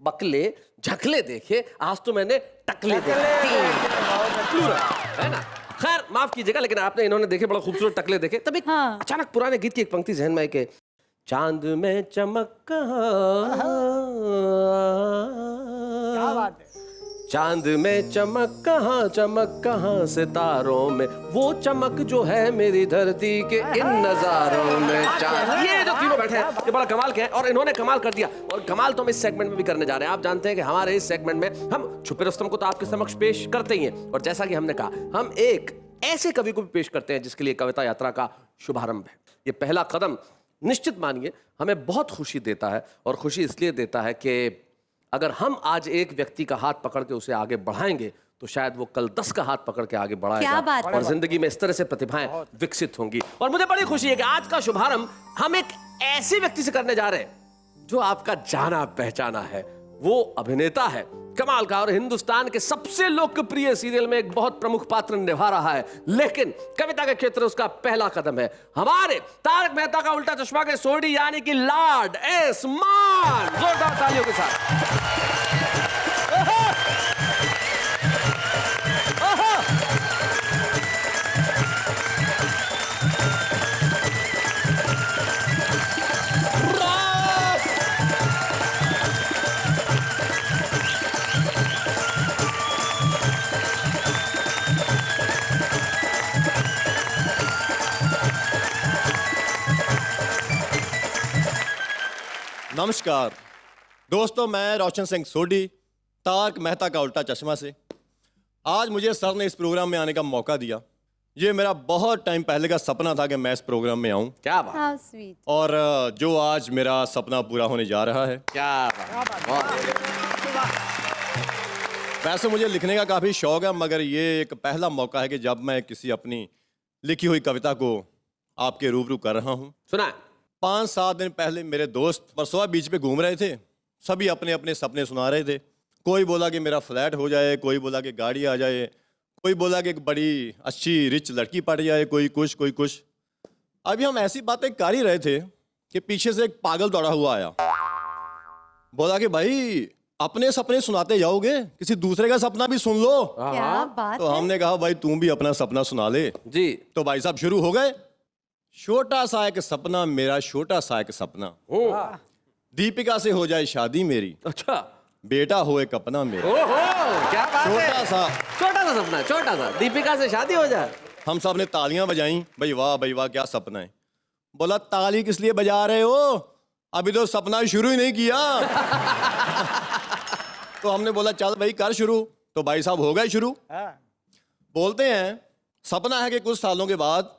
बकले झकले देखे, आज तो मैंने टकले देखे। है ना? खैर माफ कीजिएगा, लेकिन आपने इन्होंने देखे बड़ा खूबसूरत टकले देखे, तब एक हाँ। अचानक पुराने गीत की एक पंक्ति जहन में आई कि चांद में चमक कहाँ, चांद में चमक कहाँ सितारों में, वो चमक जो है मेरी धरती के इन नजारों में। चांद, ये जो तीनों बैठे हैं ये बड़ा कमाल के हैं, और इन्होंने कमाल कर दिया। और कमाल तो हम इस सेगमेंट में भी करने जा रहे हैं। आप जानते हैं कि हमारे इस सेगमेंट में हम छुपे रुस्तम को तो आपके समक्ष पेश करते ही हैं, और जैसा कि हमने कहा, हम एक ऐसे कवि को भी पेश करते हैं जिसके लिए कविता यात्रा का शुभारंभ है। ये पहला कदम निश्चित मानिए हमें बहुत खुशी देता है, और खुशी इसलिए देता है कि अगर हम आज एक व्यक्ति का हाथ पकड़ के उसे आगे बढ़ाएंगे तो शायद वो कल 10 का हाथ पकड़ के आगे बढ़ाएगा, और जिंदगी में इस तरह से प्रतिभाएं विकसित होंगी। और मुझे बड़ी खुशी है कि आज का शुभारंभ हम एक ऐसे व्यक्ति से करने जा रहे हैं जो आपका जाना पहचाना है। वो अभिनेता है कमाल का, और हिंदुस्तान के सबसे लोकप्रिय सीरियल में एक बहुत प्रमुख पात्र निभा रहा है, लेकिन कविता के क्षेत्र उसका पहला कदम है। हमारे तारक मेहता का उल्टा चश्मा के सोडी यानी कि लॉर्ड एस मान, जोरदार तालियों के साथ। नमस्कार दोस्तों, मैं रोशन सिंह सोडी, तारक मेहता का उल्टा चश्मा से। आज मुझे सर ने इस प्रोग्राम में आने का मौका दिया। ये मेरा बहुत टाइम पहले का सपना था कि मैं इस प्रोग्राम में आऊं, क्या बात। How sweet. और जो आज मेरा सपना पूरा होने जा रहा है। क्या बात। वैसे मुझे लिखने का काफ़ी शौक है, मगर ये एक पहला मौका है कि जब मैं किसी अपनी लिखी हुई कविता को आपके रूबरू कर रहा हूँ। सुना, 5-7 दिन पहले मेरे दोस्त परसों बीच पे घूम रहे थे। सभी अपने अपने सपने सुना रहे थे। कोई बोला कि मेरा फ्लैट हो जाए, कोई बोला कि गाड़ी आ जाए, कोई बोला कि एक बड़ी अच्छी रिच लड़की पड़ जाए, कोई कुछ। अभी हम ऐसी बातें कर ही रहे थे कि पीछे से एक पागल दौड़ा हुआ आया। बोला कि भाई अपने सपने सुनाते जाओगे, किसी दूसरे का सपना भी सुन लो। क्या बात तो है। हमने कहा भाई तुम भी अपना सपना सुना ले। जी। तो भाई साहब शुरू हो गए। छोटा सा एक सपना मेरा, छोटा सा एक सपना, दीपिका से हो जाए शादी मेरी, अच्छा। बेटा हो एक अपना मेरा। ओहो, क्या बात है। छोटा सा सपना, छोटा सा, दीपिका से शादी हो जाए। हम सब ने तालियां बजाई, भाई वाह क्या सपना है। बोला ताली किस लिए बजा रहे हो, अभी तो सपना शुरू ही नहीं किया। तो हमने बोला चल भाई कर शुरू। तो भाई साहब हो गए शुरू। बोलते हैं सपना है कि कुछ सालों के बाद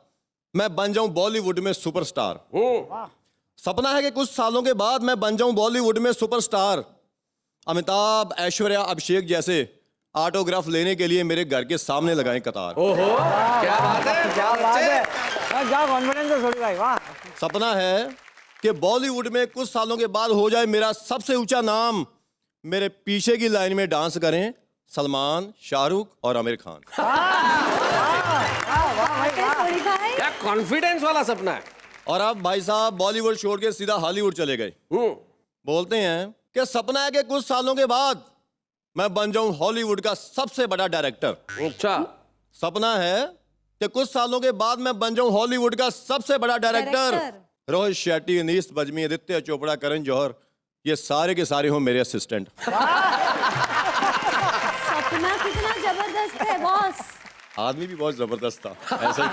मैं बन जाऊं बॉलीवुड में सुपरस्टार। सपना है कि कुछ सालों के बाद मैं बन जाऊं बॉलीवुड में सुपरस्टार। अमिताभ, ऐश्वर्या, अभिषेक जैसे ऑटोग्राफ लेने के लिए मेरे घर के सामने लगाएं कतार। ओहो, क्या बात है, क्या बात है, क्या कॉन्फिडेंस है सोडी भाई, वाह। सपना है कि बॉलीवुड में कुछ सालों के बाद हो जाए मेरा सबसे ऊंचा नाम। मेरे पीछे की लाइन में डांस करें सलमान, शाहरुख और आमिर खान। सोडी भाई। क्या कॉन्फिडेंस वाला सपना है। और अब भाई साहब बॉलीवुड छोड़ के सीधा हॉलीवुड चले गए। बोलते हैं कि सपना है कि कुछ सालों के बाद मैं बन जाऊं हॉलीवुड का सबसे बड़ा डायरेक्टर। अच्छा। सपना है कि कुछ सालों के बाद मैं बन जाऊं हॉलीवुड का सबसे बड़ा डायरेक्टर। रोहित शेट्टी, अनीस बज्मी, आदित्य चोपड़ा, करण जौहर, ये सारे के सारे हो मेरे असिस्टेंट। सपना कितना जबरदस्त है बॉस। आदमी भी बहुत जबरदस्त था ऐसे ही।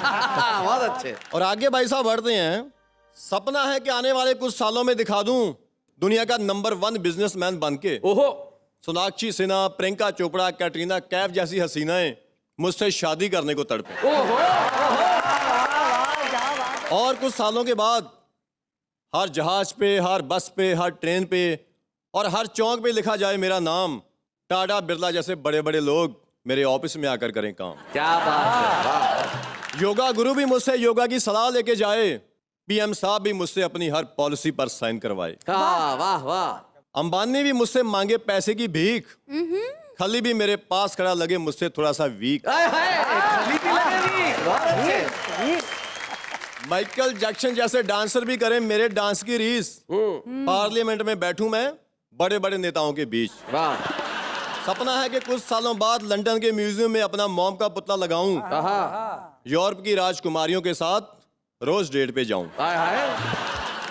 बहुत अच्छे। और आगे भाई साहब बढ़ते हैं। सपना है कि आने वाले कुछ सालों में दिखा दूं दुनिया का नंबर 1 बिजनेसमैन बन के। ओहो। सोनाक्षी सिन्हा, प्रियंका चोपड़ा, कैटरीना कैफ जैसी हसीनाएं मुझसे शादी करने को तड़पे। ओहो। और कुछ सालों के बाद हर जहाज पे, हर बस पे, हर ट्रेन पे और हर चौक पे लिखा जाए मेरा नाम। टाटा, बिरला जैसे बड़े बड़े लोग मेरे ऑफिस में आकर करें काम। क्या बात है, वाह। योगा गुरु भी मुझसे योगा की सलाह लेके जाए। पीएम साहब भी मुझसे अपनी हर पॉलिसी पर साइन करवाए। वाह वाह वाह। अंबानी भी मुझसे मांगे पैसे की भीख। खली भी मेरे पास खड़ा लगे मुझसे थोड़ा सा वीक। माइकल जैक्सन जैसे डांसर भी करें मेरे डांस की रीस। पार्लियामेंट में बैठूं मैं बड़े बड़े नेताओं के बीच। वाह। सपना है कि कुछ सालों बाद लंदन के म्यूजियम में अपना मॉम का पुतला लगाऊं। यूरोप की राजकुमारियों के साथ रोज डेट पे जाऊं।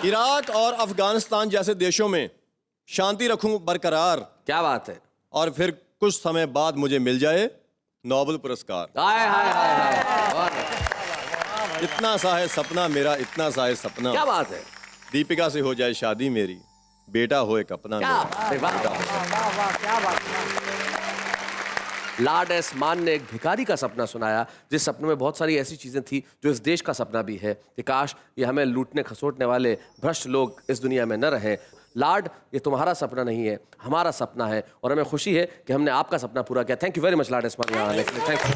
इराक और अफगानिस्तान जैसे देशों में शांति रखूं बरकरार। क्या बात है। और फिर कुछ समय बाद मुझे मिल जाए नोबेल पुरस्कार। इतना सा है सपना मेरा, इतना सा है सपना। क्या बात है। दीपिका से हो जाए शादी मेरी, बेटा हो एक अपना मेरा। लॉर्ड एस मान ने एक भिखारी का सपना सुनाया, जिस सपने में बहुत सारी ऐसी चीजें थी जो इस देश का सपना भी है कि काश ये हमें लूटने खसोटने वाले भ्रष्ट लोग इस दुनिया में न रहें। लॉर्ड, ये तुम्हारा सपना नहीं है, हमारा सपना है और हमें खुशी है कि हमने आपका सपना पूरा किया। Thank you very much Lord S मान यहाँ आने के लिए। Thank you.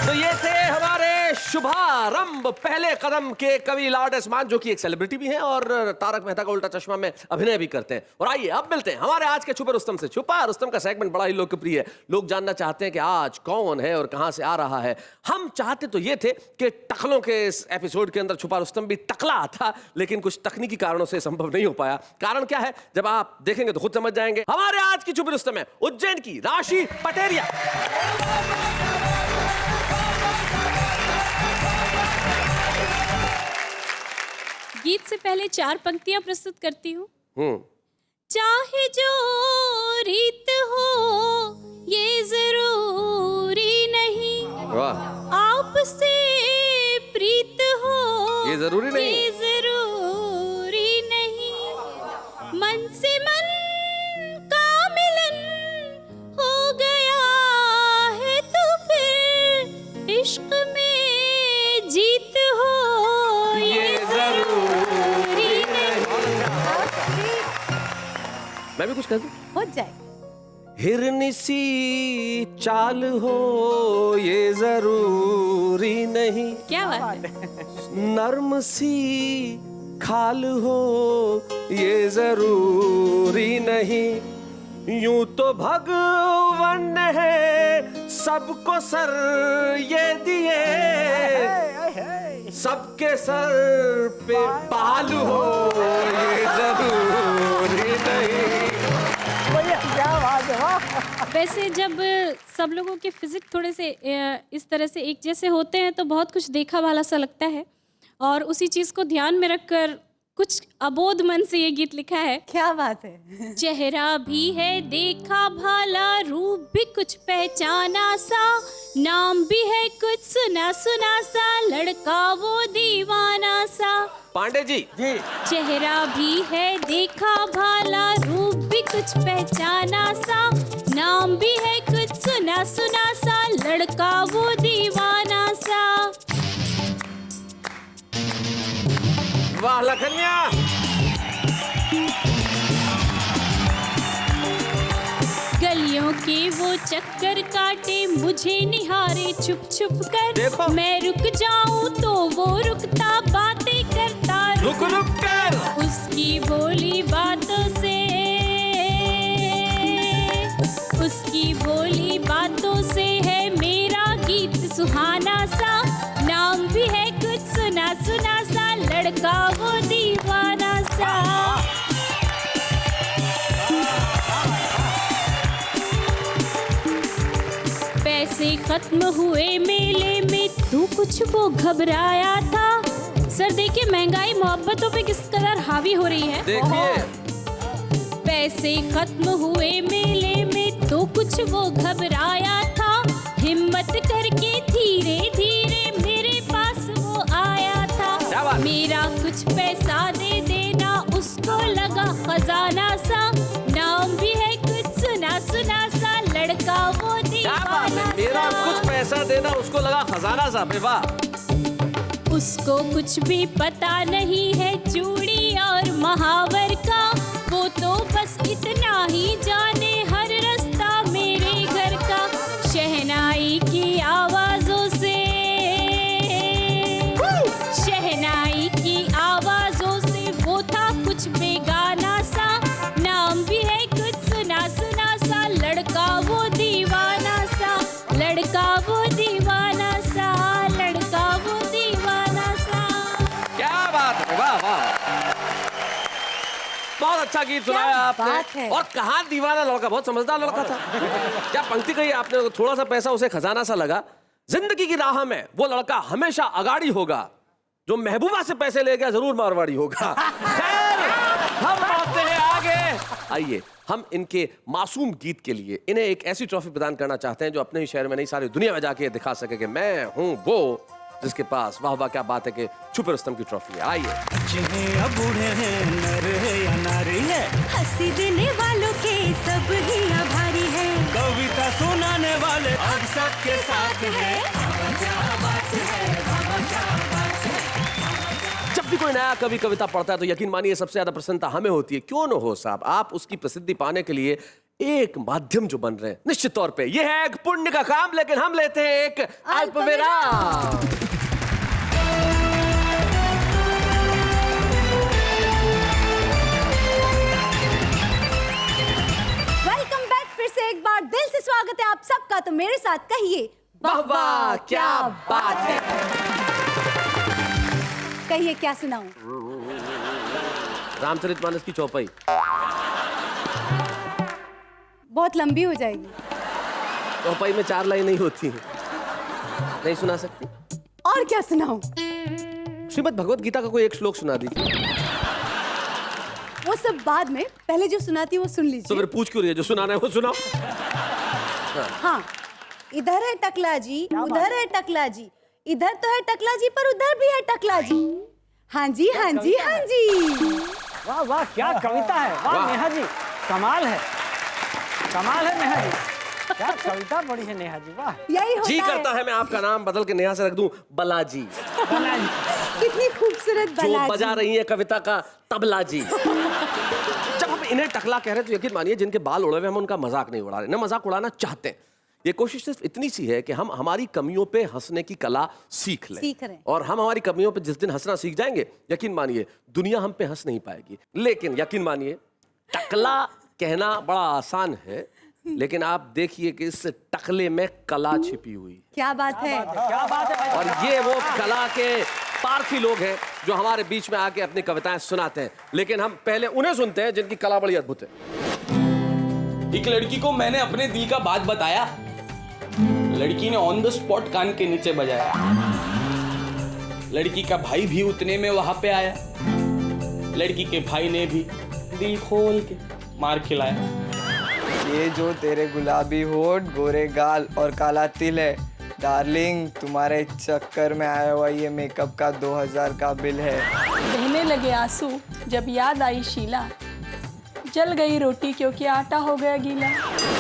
तो ये थे हमारे शुभारंभ पहले कदम के कवि लॉर्ड एस मान, जो कि एक सेलिब्रिटी भी हैं और तारक मेहता का उल्टा चश्मा में अभिनय भी करते हैं। और आइए अब मिलते हैं हमारे आज के छुपे रुस्तम से। छुपा रुस्तम का सेगमेंट बड़ा ही लोकप्रिय है। लोग जानना चाहते हैं कि आज कौन है और कहां से आ रहा है। हम चाहते तो ये थे कि टकलों के इस एपिसोड के अंदर छुपा रुस्तम भी टकला था, लेकिन कुछ तकनीकी कारणों से संभव नहीं हो पाया। कारण क्या है जब आप देखेंगे तो खुद समझ जाएंगे। हमारे आज की छुपे रुस्तम है उज्जैन की राशि पटेरिया। गीत से पहले 4 पंक्तियां प्रस्तुत करती हूँ। चाहे जो रीत हो ये जरूरी नहीं, आपसे प्रीत हो ये जरूरी नहीं, ये जरूरी नहीं, मन से मन का मिलन हो गया है तो फिर इश्क में जीत हो ये जरूरी नहीं। मैं भी कुछ कह दूं? हो जाए। हिरनी सी चाल हो ये जरूरी नहीं, क्या बात है। नर्म सी खाल हो ये जरूरी नहीं, यूं तो भगवान है सबको सर ये दिए, सबके सर पे बाल हो ये जरूरी नहीं। वैसे जब सब लोगों के फिजिक थोड़े से इस तरह से एक जैसे होते हैं तो बहुत कुछ देखा वाला सा लगता है, और उसी चीज को ध्यान में रखकर कुछ अबोध मन से ये गीत लिखा है। क्या बात है। चेहरा भी है देखा भाला, रूप भी कुछ पहचाना सा, नाम भी है कुछ सुना सुना सा, लड़का वो दीवाना सा। पांडे जी जी। चेहरा भी है देखा भाला, रूप भी कुछ पहचाना सा, नाम भी है कुछ सुना सुना सा, लड़का वो दीवाना सा। वाह लखनिया। गलियों के वो चक्कर काटे, मुझे निहारे छुप छुप कर, देखो। मैं रुक जाऊं तो वो रुकता, बातें करता रुक रुक कर। उसकी बोली बातों से, उसकी बोली बातों से है मेरा गीत सुहाना सा, नाम भी है कुछ सुना सुना सा, लड़का वो दीवाना सा। पैसे खत्म हुए मेले में, तू कुछ वो घबराया था, सर देखिए महंगाई मोहब्बतों पे किस कदर हावी हो रही है। देखिए पैसे खत्म हुए मेले में, तो कुछ वो घबराया था, हिम्मत करके धीरे धीरे मेरे पास वो आया था, मेरा कुछ पैसा दे देना, उसको लगा खजाना सा, नाम भी है कुछ सुना सुना सा, लड़का वो दीवाना सा। मेरा कुछ पैसा देना, उसको लगा खजाना सा। वाह। उसको कुछ भी पता नहीं है चूड़ी और महावर का, वो तो बस इतना ही जाने हर रास्ता मेरे घर का, शहनाई की आवाजों से, शहनाई की आवाजों से वो था कुछ बेगाना सा, नाम भी है कुछ सुना सुना सा, लड़का वो दीवाना सा, लड़का वो दीवाना सा, लड़का वो दीवाना सा। क्या बात है। वाह वाह। बहुत अच्छा गीत सुनाया आपने। और कहाँ दीवाना लड़का, बहुत समझदार लड़का था। क्या पंक्ति कही आपने, थोड़ा सा पैसा उसे खजाना सा लगा। जिंदगी की राह में वो लड़का हमेशा अगाड़ी होगा, जो महबूबा से पैसे ले गया जरूर मारवाड़ी होगा। खैर, हम आते हैं आगे। आइए हम इनके मासूम गीत के लिए इन्हें एक ऐसी ट्रॉफी प्रदान करना चाहते हैं जो अपने ही शहर में नहीं सारी दुनिया में जाके दिखा सके कि मैं हूं वो जिसके पास वाह वाह क्या बात है कि छुपे रुस्तम की ट्रॉफी है। आइए। बूढ़े हैं नर है या नारी है, हंसी देने वालों के सब ही आभारी है, कविता सुनाने वाले अब सबके साथ है। जब भी कोई नया कवि कविता पढ़ता है तो यकीन मानिए सबसे ज्यादा प्रसन्नता हमें होती है। क्यों न हो साहब, आप उसकी प्रसिद्धि पाने के लिए एक माध्यम जो बन रहे हैं, निश्चित तौर पे यह है एक पुण्य का काम। लेकिन हम लेते हैं एक अल्प विराम। वेलकम बैक, फिर से एक बार दिल से स्वागत है आप सबका। तो मेरे साथ कहिए वाह वाह क्या बात है। कहिए क्या सुनाऊं। रामचरितमानस की चौपाई बहुत लंबी हो जाएगी। चौपाई में 4 लाइन नहीं होती है, नहीं सुना सकती। और क्या सुनाऊं। श्रीमद् भगवत गीता का कोई एक श्लोक सुना दीजिए। वो सब बाद में, पहले जो सुनाती वो सुन तो लीजिए। फिर पूछ क्यों रही है, जो सुनाना है वो सुनाओ। हाँ, इधर है टकला जी, उधर है टकला जी, इधर तो है टकला जी पर उधर भी है टकला जी। हाँ जी, हाँ जी, हाँ जी। वाह वाह क्या कविता है। वाह नेहा जी, कमाल है, कमाल है नेहा जी, क्या कविता पढ़ी है नेहा जी। वाह, यही होता जी है। करता है मैं आपका नाम बदल के नेहा से रख दूं बलाजी। कितनी खूबसूरत जो बला बजा जी। रही है कविता का तबला जी। जब हम इन्हें टकला कह रहे हैं तो यकीन मानिए जिनके बाल उड़े हुए हम उनका मजाक नहीं उड़ा रहे, न मजाक उड़ाना चाहते हैं। ये कोशिश सिर्फ इतनी सी है कि हम हमारी कमियों पे हंसने की कला सीख लें। और हम हमारी कमियों पे जिस दिन हंसना सीख जाएंगे, यकीन मानिए दुनिया हम पे हंस नहीं पाएगी। लेकिन यकीन मानिए टकला कहना बड़ा आसान है, लेकिन आप देखिए कि इस टकले में कला छिपी हुई है। क्या बात है, क्या बात है भाई? और ये वो कला के पारखी लोग हैं जो हमारे बीच में आके अपनी कविताएं सुनाते हैं। लेकिन हम पहले उन्हें सुनते हैं जिनकी कला बड़ी अद्भुत है। एक लड़की को मैंने अपने दिल का बात बताया, लड़की ने ऑन द स्पॉट कान के नीचे बजाया। लड़की का भाई भी उतने में वहां पे आया, लड़की के भाई ने भी दिल खोल के मार खिलाया। ये जो तेरे गुलाबी होठ, गोरे गाल और काला तिल है, डार्लिंग तुम्हारे चक्कर में आया हुआ ये मेकअप का 2000 का बिल है। बहने लगे आंसू जब याद आई शीला, जल गई रोटी क्योंकि आटा हो गया गीला।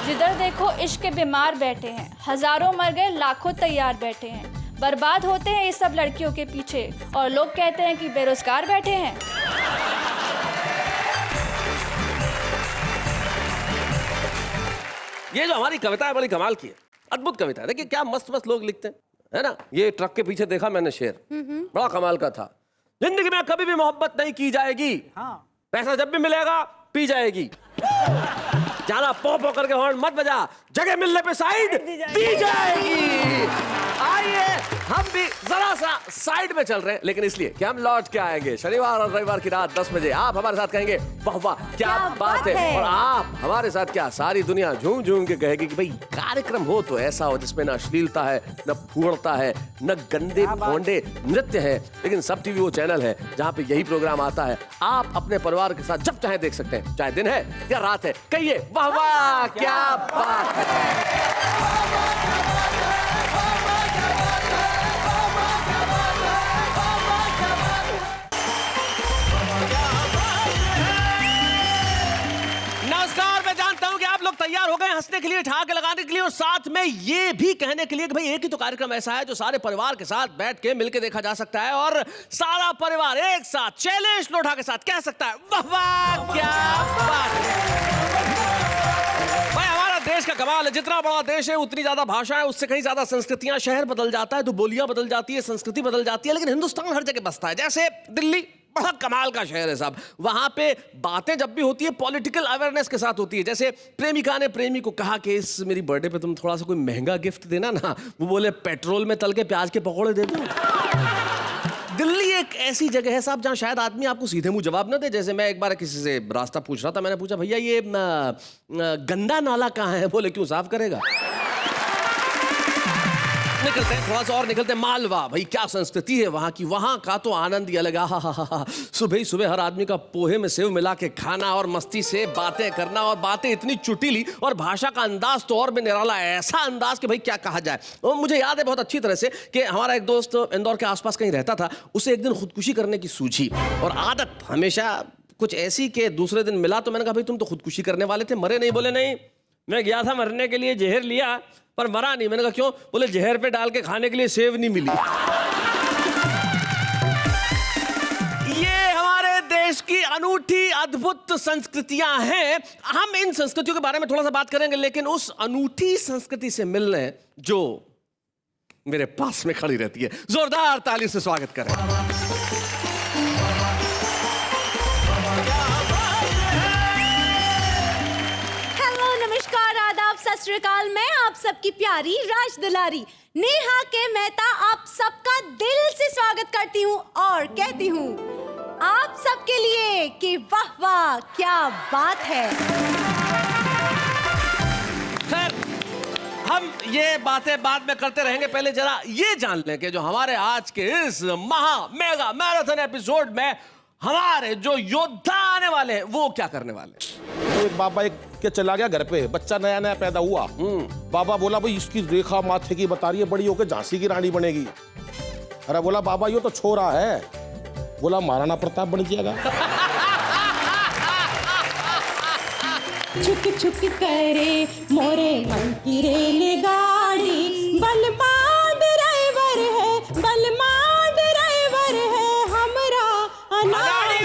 जिधर देखो इश्क के बीमार बैठे हैं, हजारों मर गए लाखों तैयार बैठे हैं। बर्बाद होते हैं ये सब लड़कियों के पीछे, और लोग कहते हैं कि बेरोजगार बैठे हैं। ये जो हमारी कविता है बड़ी कमाल की है, अद्भुत कविता है। देखिए क्या मस्त मस्त लोग लिखते हैं, है ना। ये ट्रक के पीछे देखा मैंने शेर, बड़ा कमाल का था। जिंदगी में कभी भी मोहब्बत नहीं की जाएगी, पैसा जब भी मिलेगा पी जाएगी। जाना पौ पौ करके हॉर्न मत बजा, जगह मिलने पे साइड दी जाएगी। आइए हम भी जरा सा साइड में चल रहे हैं, लेकिन इसलिए कि हम लौट के आएंगे शनिवार और रविवार की रात 10 बजे। आप हमारे साथ कहेंगे वाह वाह क्या बात है, और आप हमारे साथ क्या सारी दुनिया झूम झूम के कहेगी कि भाई कार्यक्रम हो तो ऐसा हो जिसमें न अश्लीलता है, न फूड़ता है, न गंदे भोंडे नृत्य है, लेकिन सब टीवी वो चैनल है जहाँ पे यही प्रोग्राम आता है। आप अपने परिवार के साथ जब चाहे देख सकते हैं, चाहे दिन है या रात है। कहिए वाह वाह क्या बात है। नमस्कार, मैं जानता हूं कि आप लोग तैयार हो गए हंसने के लिए, ठहाके लगाने के लिए, और साथ में ये भी कहने के लिए कि भाई एक ही तो कार्यक्रम ऐसा है जो सारे परिवार के साथ बैठ के मिलके देखा जा सकता है, और सारा परिवार एक साथ चैलेंज लोढ़ा के साथ कह सकता है वाह वाह क्या बात है। भाई हमारा देश का कमाल है, जितना बड़ा देश है उतनी ज्यादा भाषा है, उससे कहीं ज्यादा संस्कृतियां। शहर बदल जाता है तो बोलियां बदल जाती है, संस्कृति बदल जाती है, लेकिन हिंदुस्तान हर जगह बसता है। जैसे दिल्ली बड़ा कमाल का शहर है साहब, वहां पे बातें जब भी होती है पॉलिटिकल अवेयरनेस के साथ होती है। जैसे प्रेमिका ने प्रेमी को कहा कि इस मेरी बर्थडे पे तुम थोड़ा सा कोई महंगा गिफ्ट देना ना, वो बोले पेट्रोल में तल के प्याज के पकौड़े दे दो। दिल्ली एक ऐसी जगह है साहब जहां शायद आदमी आपको सीधे मुंह जवाब ना दे। जैसे मैं एक बार किसी से रास्ता पूछ रहा था, मैंने पूछा भैया ये गंदा नाला कहाँ है, बोले क्यों साफ करेगा। निकलते हैं थोड़ा सा और निकलते हैं मालवा। भाई क्या संस्कृति है वहां की, वहां का तो आनंद ही अलग। सुबह ही सुबह हर आदमी का पोहे में सेव मिला के खाना और मस्ती से बातें करना, और बातें इतनी चुटीली, और भाषा का अंदाज तो और भी निराला, ऐसा अंदाज कि भाई क्या कहा जाए। और मुझे याद है बहुत अच्छी तरह से कि हमारा एक दोस्त इंदौर के आसपास कहीं रहता था, उसे एक दिन खुदकुशी करने की सूझी, और आदत हमेशा कुछ ऐसी कि दूसरे दिन मिला तो मैंने कहा भाई तुम तो खुदकुशी करने वाले थे, मरे नहीं? बोले नहीं, मैं गया था मरने के लिए, जहर लिया पर मरा नहीं। मैंने कहा क्यों? बोले जहर पे डाल के खाने के लिए सेव नहीं मिली। ये हमारे देश की अनूठी अद्भुत संस्कृतियां हैं। हम इन संस्कृतियों के बारे में थोड़ा सा बात करेंगे, लेकिन उस अनूठी संस्कृति से मिलने जो मेरे पास में खड़ी रहती है, जोरदार ताली से स्वागत करें। सत श्री अकाल, मैं आप सबकी प्यारी राज दुलारी नेहा के मेहता आप सबका दिल से स्वागत करती हूँ और कहती हूँ आप सबके लिए कि वाह वाह क्या बात है। खैर हम ये बातें बाद में करते रहेंगे, पहले जरा ये जान लें कि जो हमारे आज के इस महा मेगा मैराथन एपिसोड में हमारे जो योद्धा आने वाले हैं वो क्या करने वाले हैं। तो एक बाबा एक के चला गया घर पे, बच्चा नया नया पैदा हुआ। बाबा बोला भाई इसकी रेखा माथे की बता रही है, बड़ी होकर झांसी की रानी बनेगी। अरे बोला बाबा ये तो छोरा है। बोला महाराणा प्रताप बन जाएगा। छुक छुक करे मोरे मन की रेलगाड़ी, बलमा ड्राइवर है, बलमा ड्राइवर है हमरा अनाड़ी।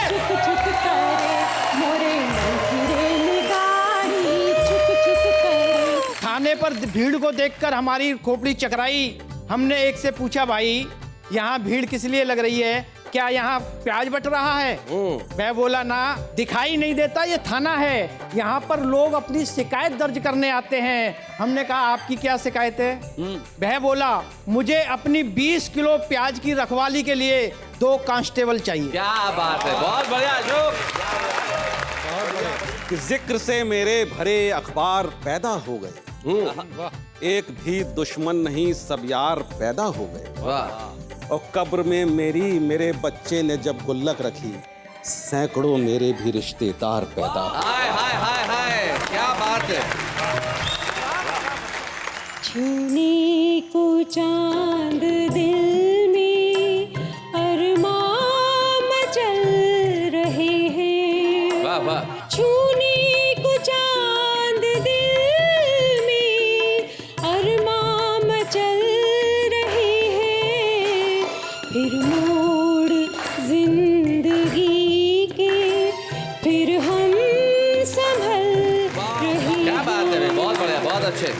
छुक छुक करे मोरे मन की रेलगाड़ी, छुक छुक करे। थाने पर पर भीड़ को देखकर हमारी खोपड़ी चकराई। हमने एक से पूछा, भाई यहाँ भीड़ किस लिए लग रही है, क्या यहाँ प्याज बट रहा है? वह बोला, ना, दिखाई नहीं देता, ये थाना है, यहाँ पर लोग अपनी शिकायत दर्ज करने आते हैं। हमने कहा, आपकी क्या शिकायत है? वह बोला, मुझे अपनी 20 किलो प्याज की रखवाली के लिए 2 कांस्टेबल चाहिए। क्या बात है, बहुत बढ़िया अशोक। जिक्र से मेरे भरे अखबार पैदा हो गए, एक भी दुश्मन नहीं, सब यार पैदा हो गए। और कब्र में मेरे बच्चे ने जब गुल्लक रखी, सैकड़ों मेरे भी रिश्तेदार पैदा। हाय हाय हाय हाय, क्या बात है। छूने को चांद दिल में अरमान मचल रहे हैं। वाह वाह। छूने को चांद दिल में अरमान मचल रहे हैं, फिर मोड़ जिंदगी के फिर हम संभल रहे हैं। क्या बात है, बहुत बढ़िया, बहुत अच्छे।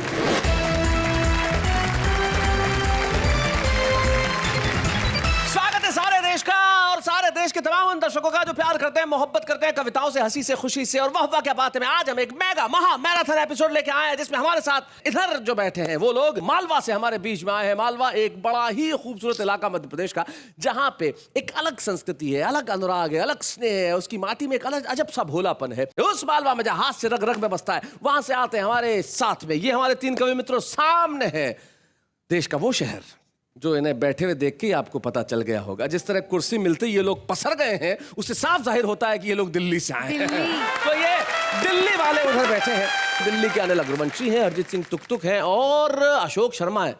स्वागत है सारे देश का और सारे देश के तमाम उन दर्शकों का जो प्यार करते हैं, मोहब्बत करते हैं, कविताओं से, हंसी से, खुशी से और वाह वाह क्या बात है में। आज हम एक मेगा महा मैराथन एपिसोड लेके आए हैं जिसमें हमारे साथ इधर जो बैठे हैं वो लोग मालवा से हमारे बीच में आए हैं। मालवा एक बड़ा ही खूबसूरत इलाका मध्य प्रदेश का, जहां पे एक अलग संस्कृति है, अलग अनुराग है, अलग स्नेह है, उसकी माटी में एक अलग अजब सा भोलापन है। उस मालवा में जहां हाथ से रग रग में बसता है, वहां से आते हैं हमारे साथ में ये हमारे 3 कवि मित्रों। सामने है देश का वो शहर जो इन्हें बैठे हुए देख के ही आपको पता चल गया होगा। जिस तरह कुर्सी मिलते ही ये लोग पसर गए हैं, उससे साफ जाहिर होता है कि ये लोग दिल्ली से आए हैं। तो ये दिल्ली वाले उधर बैठे हैं। दिल्ली के अनिल अग्रवंशी हैं, अरिजीत सिंह तुक हैं और अशोक शर्मा है।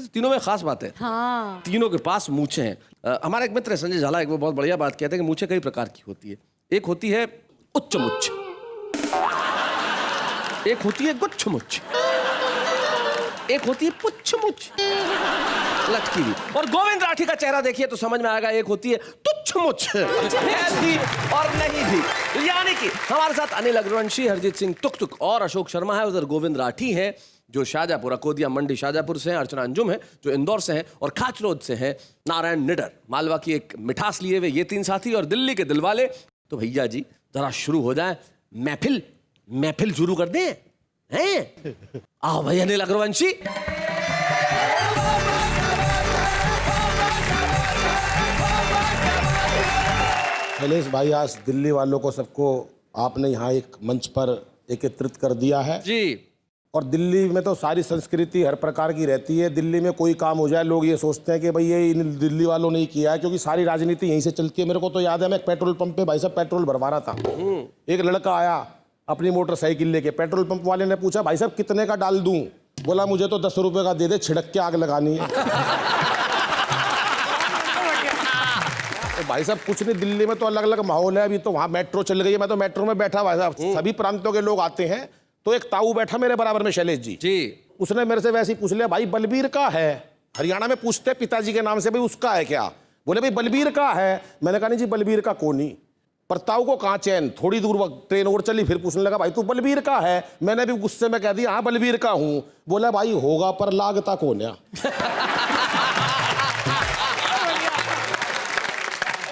तीनों में खास बात है, हाँ। तीनों के पास मूछें हैं। हमारा एक मित्र है संजय झाला, एक वो बहुत बढ़िया बात कहते हैं कि मूछें कई प्रकार की होती है। एक होती है उच्च मुच्छ, एक होती है गुच्छ मुच्छ, एक होती है पुच्छ मुच्छ लटकी हुई। और गोविंद राठी का चेहरा देखिए तो समझ में आएगा, एक होती है तुच्छ मुच्छ, थी और नहीं थी। यानी कि हमारे साथ अनिल अग्रवंशी, हरजीत सिंह तुक और अशोक शर्मा है। उधर गोविंद राठी है जो शाहजहापुर, अकोदिया मंडी शाहजहापुर से हैं, अर्चना अंजुम है जो इंदौर से हैं और खाचरोद से हैं नारायण निडर। मालवा की एक मिठास लिए हुए ये 3 साथी और दिल्ली के दिलवाले। तो भैया जी जरा शुरू हो जाए, महफिल शुरू कर दें हैं? आओ भाई अनिल अग्रवंशी। शैलेश भाई, आज दिल्ली वालों को सबको आपने यहाँ एक मंच पर एकत्रित कर दिया है जी। और दिल्ली में तो सारी संस्कृति हर प्रकार की रहती है। दिल्ली में कोई काम हो जाए लोग ये सोचते हैं कि भाई ये इन दिल्ली वालों ने ही किया है, क्योंकि सारी राजनीति यहीं से चलती है। मेरे को तो याद है, मैं एक पेट्रोल पंप पे भाई साहब पेट्रोल भरवा रहा था। एक लड़का आया अपनी मोटरसाइकिल लेके, पेट्रोल पंप वाले ने पूछा, भाई साहब कितने का डाल दूं? बोला, मुझे तो 10 रुपए का दे दे, छिड़क के आग लगानी है। तो भाई साहब कुछ नहीं, दिल्ली में तो अलग अलग माहौल है। अभी तो वहाँ मेट्रो चल गई है, मैं तो मेट्रो में बैठा भाई साहब, सभी प्रांतों के लोग आते हैं। तो एक ताऊ बैठा मेरे बराबर में, शैलेश जी, उसने मेरे से वैसे ही पूछ लिया, भाई बलबीर का है? हरियाणा में पूछते हैं पिताजी के नाम से, भाई उसका है क्या? बोले, भाई बलबीर का है। मैंने कहा, नहीं जी बलबीर का कोनी। पर ताऊ को कहाँ चैन, थोड़ी दूर ट्रेन और चली, फिर पूछने लगा, भाई तू बलबीर का है? मैंने भी गुस्से में कह दिया, हाँ बलबीर का हूँ। बोला, भाई होगा पर लागता कौन है?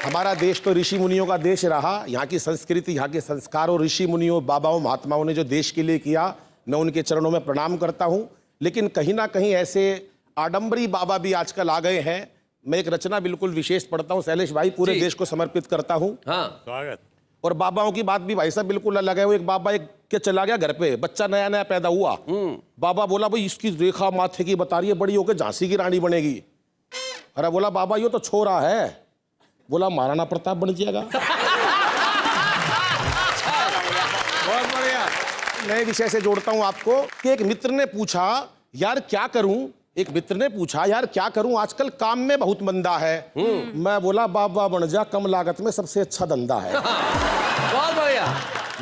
हमारा देश तो ऋषि मुनियों का देश रहा। यहाँ की संस्कृति, यहाँ के संस्कारों, ऋषि मुनियों, बाबाओं, महात्माओं ने जो देश के लिए किया, मैं उनके चरणों में प्रणाम करता हूँ। लेकिन कहीं ना कहीं ऐसे आडंबरी बाबा भी आजकल आ गए हैं। मैं एक रचना बिल्कुल विशेष पढ़ता हूँ शैलेश भाई, पूरे देश को समर्पित करता हूँ। स्वागत। और बाबाओं की बात भी भाई साहब बिल्कुल अलग है। वो एक बाबा एक के चला गया घर पे, बच्चा नया नया पैदा हुआ। बाबा बोला, भाई इसकी रेखा माथे की बता रही है, बड़ी होकर झांसी की रानी बनेगी। अरे बोला, बाबा ये तो छोरा है। बोला, महाराणा प्रताप बन जाएगा। बहुत बढ़िया। नए विषय से जोड़ता हूं आपको कि एक मित्र ने पूछा, यार क्या करूं? एक मित्र ने पूछा, यार क्या करूं, आजकल काम में बहुत मंदा है। मैं बोला, बाबा बन जा, कम लागत में सबसे अच्छा धंधा है। बहुत बढ़िया।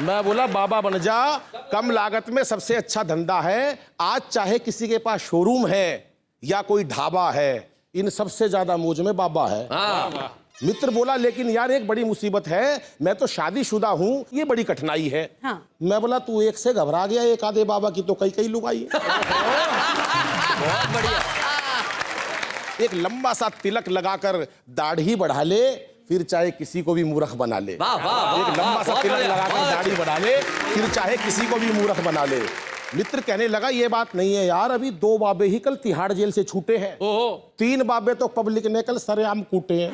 मैं बोला, बाबा बन जा, कम लागत में सबसे अच्छा धंधा है। आज चाहे किसी के पास शोरूम है या कोई ढाबा है, इन सबसे ज्यादा मौज में बाबा है। मित्र बोला लेकिन यार एक बड़ी मुसीबत है, मैं तो शादीशुदा हूँ, ये बड़ी कठिनाई है। हाँ। मैं बोला तू एक से घबरा गया, एक आधे बाबा की तो कई कई लुगाई है। बहुत बढ़िया। एक लंबा सा तिलक लगाकर दाढ़ी बढ़ा ले, फिर चाहे किसी को भी मूर्ख बना ले। वाह, वाह, वाह, एक लंबा सा बहुत तिलक बढ़िया, लगाकर बहुत दाढ़ी बढ़ा ले, फिर चाहे किसी को भी मूर्ख बना ले। मित्र कहने लगा ये बात नहीं है यार, अभी 2 बाबे ही कल तिहाड़ जेल से छूटे हैं, 3 बाबे तो पब्लिक ने कल सरेआम कूटे हैं।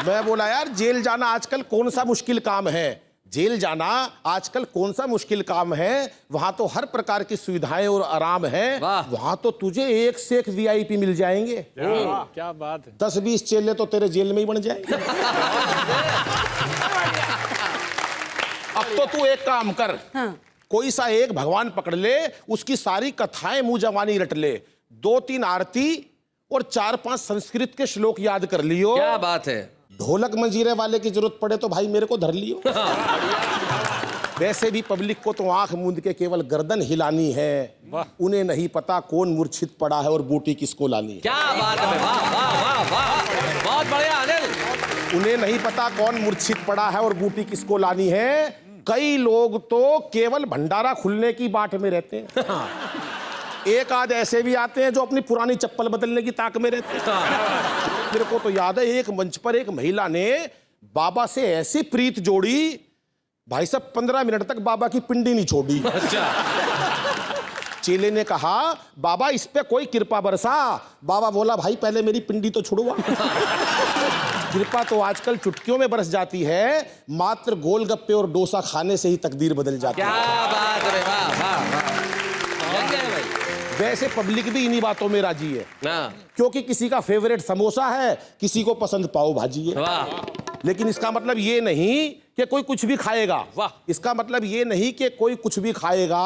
मैं बोला यार जेल जाना आजकल कौन सा मुश्किल काम है, जेल जाना आजकल कौन सा मुश्किल काम है, वहां तो हर प्रकार की सुविधाएं और आराम है, वहां तो तुझे एक से एक VIP मिल जाएंगे। क्या बात है। 10-20 चेले तो तेरे जेल में ही बन जाएंगे। अब तो तू एक काम कर, कोई सा एक भगवान पकड़ ले, उसकी सारी कथाएं मुंह जवानी रट ले, 2-3 आरती और 4-5 संस्कृत के श्लोक याद कर लियो। क्या बात है। ढोलक मंजीरे वाले की जरूरत पड़े तो भाई मेरे को धर लियो। वैसे भी पब्लिक को तो आंख मूंद के केवल गर्दन हिलानी है, उन्हें नहीं पता कौन मूर्छित पड़ा है और बूटी किसको लानी है। क्या बात है। वाह वाह वाह वाह, बहुत बढ़िया अनिल। उन्हें नहीं पता कौन मूर्छित पड़ा है और बूटी किसको लानी है। कई लोग तो केवल भंडारा खुलने की बाट में रहते हैं। एक आध ऐसे भी आते हैं जो अपनी पुरानी चप्पल बदलने की ताक में रहते हैं। मेरे को तो याद है एक मंच पर एक महिला ने बाबा से ऐसी प्रीत जोड़ी, भाई साहब 15 मिनट तक बाबा की पिंडी नहीं छोड़ी। चेले ने कहा बाबा इस पे कोई कृपा बरसा। बाबा बोला भाई पहले मेरी पिंडी तो छुड़वा। कृपा तो आजकल चुटकियों में बरस जाती है, मात्र गोलगप्पे और डोसा खाने से ही तकदीर बदल जाती है। क्या बात है। वाह वाह वाह। वैसे पब्लिक भी इन्हीं बातों में राजी है, क्योंकि किसी का फेवरेट समोसा है, किसी को पसंद पाव भाजी है। लेकिन इसका मतलब ये नहीं कि कोई कुछ भी खाएगा। इसका मतलब ये नहीं कि कोई कुछ भी खाएगा।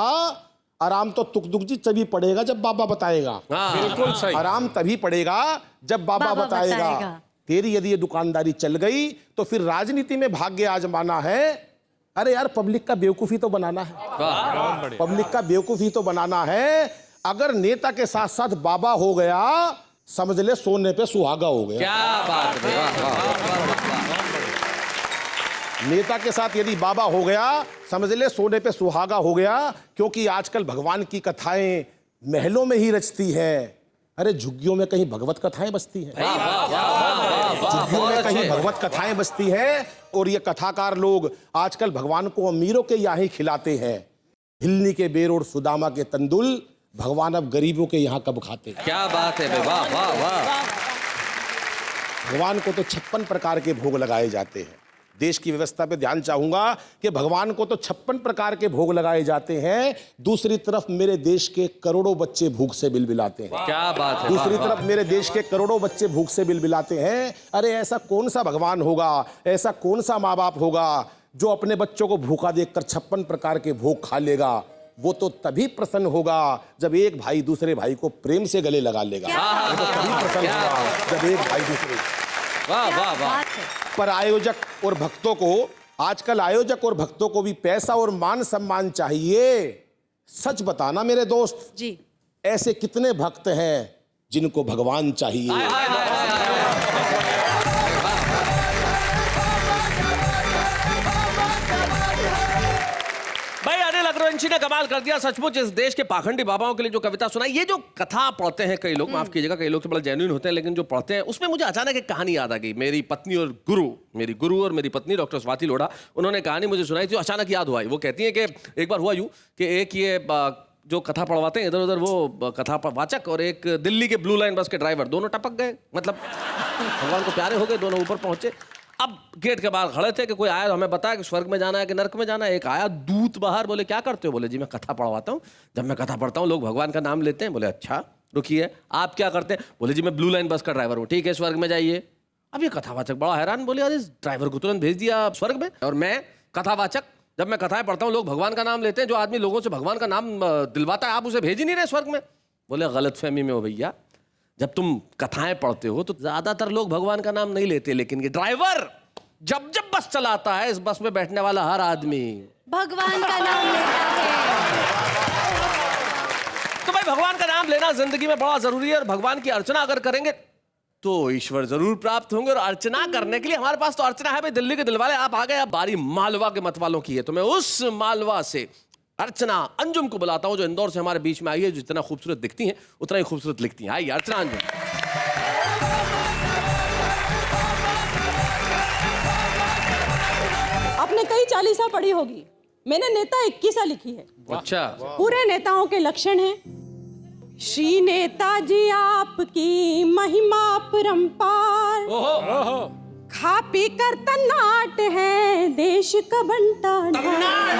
आराम तो तुक दुक जी तभी पड़ेगा जब बाबा बताएगा। बिल्कुल सही। आराम तभी पड़ेगा जब बाबा बताएगा। तेरी यदि ये दुकानदारी चल गई तो फिर राजनीति में भाग्य आजमाना है। अरे यार पब्लिक का बेवकूफी तो बनाना है, पब्लिक का बेवकूफी तो बनाना है। अगर नेता के साथ साथ बाबा हो गया, समझ ले सोने पे सुहागा हो गया। क्या बात है। नेता के साथ यदि बाबा हो गया, समझ ले सोने पे सुहागा हो गया। क्योंकि आजकल भगवान की कथाएं महलों में ही रचती है। अरे झुग्गियों में कहीं भगवत कथाएं बसती हैं, झुग्गियों में कहीं भगवत कथाएं बसती हैं। और ये कथाकार लोग आजकल भगवान को अमीरों के यहाँ ही खिलाते हैं। हिलनी के बेर और सुदामा के तंदुल भगवान अब गरीबों के यहाँ कब खाते हैं। क्या बात है। वाह वाह वाह। भगवान को तो 56 प्रकार के भोग लगाए जाते हैं। देश की व्यवस्था पे ध्यान चाहूंगा कि भगवान को तो 56 प्रकार के भोग लगाए जाते हैं। दूसरी तरफ मेरे देश के करोड़ों बच्चे भूख से बिलबिलाते हैं। क्या बात है। दूसरी तरफ मेरे देश के करोड़ों बच्चे भूख से बिलबिलाते हैं। अरे ऐसा कौन सा भगवान होगा, ऐसा कौन सा माँ बाप होगा जो अपने बच्चों को भूखा देखकर 56 प्रकार के भोग खा लेगा। वो तो तभी प्रसन्न होगा जब एक भाई दूसरे भाई को प्रेम से गले लगा लेगा। वो तो तभी प्रसन्न होगा जब एक भाई दूसरे। वाह वाह वाह। पर आयोजक और भक्तों को, आजकल आयोजक और भक्तों को भी पैसा और मान सम्मान चाहिए। सच बताना मेरे दोस्त जी, ऐसे कितने भक्त हैं जिनको भगवान चाहिए। भाई अनिल अग्रवंशी ने कमाल कर दिया सचमुच। इस देश के पाखंडी बाबाओं के लिए जो कविता सुनाई, ये जो कथा पढ़ते हैं कई लोग, माफ कीजिएगा कई लोग तो बड़ा जेन्युइन होते हैं, लेकिन जो पढ़ते हैं उसमें मुझे अचानक एक कहानी याद आ गई। मेरी पत्नी और मेरी गुरु और मेरी पत्नी डॉक्टर स्वाति लोढ़ा, उन्होंने कहानी मुझे सुनाई थी, अचानक याद हुआ। वो कहती है कि एक बार हुआ यूं कि एक ये जो कथा पढ़वाते हैं इधर उधर वो कथा वाचक और एक दिल्ली के ब्लू लाइन बस के ड्राइवर, दोनों टपक गए। मतलब भगवान को प्यारे हो गए, दोनों ऊपर पहुंचे। अब गेट के बाहर खड़े थे कि कोई आया तो हमें बताया कि स्वर्ग में जाना है कि नरक में जाना है। एक आया दूत बाहर, बोले क्या करते हो? बोले जी मैं कथा पढ़वाता हूँ, जब मैं कथा पढ़ता हूँ लोग भगवान का नाम लेते हैं। बोले अच्छा रुकिए आप क्या करते हैं? बोले जी मैं ब्लू लाइन बस का ड्राइवर हूँ। ठीक है स्वर्ग में जाइए। अब ये कथावाचक बड़ा हैरान, बोले अरे ड्राइवर को तुरंत भेज दिया स्वर्ग में, और मैं कथावाचक जब मैं कथाएं पढ़ता हूँ लोग भगवान का नाम लेते हैं, जो आदमी लोगों से भगवान का नाम दिलवाता है आप उसे भेज ही नहीं रहे स्वर्ग में। बोले गलतफहमी में हो भैया, जब तुम कथाएं पढ़ते हो तो ज्यादातर लोग भगवान का नाम नहीं लेते, लेकिन ये ड्राइवर जब जब बस चलाता है इस बस में बैठने वाला हर आदमी भगवान का नाम लेता है। तो भाई भगवान का नाम लेना जिंदगी में बड़ा जरूरी है, और भगवान की अर्चना अगर करेंगे तो ईश्वर जरूर प्राप्त होंगे। और अर्चना करने के लिए हमारे पास तो अर्चना है भाई, दिल्ली के दिलवाले आप आ गए। अब बारी मालवा के मतवालों की है, तो मैं उस मालवा से अर्चना अंजुम को बुलाता हूं, जो इंदौर से हमारे बीच में आई है। जितना खूबसूरत दिखती हैं उतना ही खूबसूरत लिखती हैं। आइए अर्चना अंजुम। आपने कई चालीसा पढ़ी होगी, मैंने नेता 21 लिखी है। अच्छा। पूरे नेताओं के लक्षण हैं। श्री नेताजी आपकी महिमा अपरंपार, खा पी कर तन्नाट है देश का बंटा ढाल।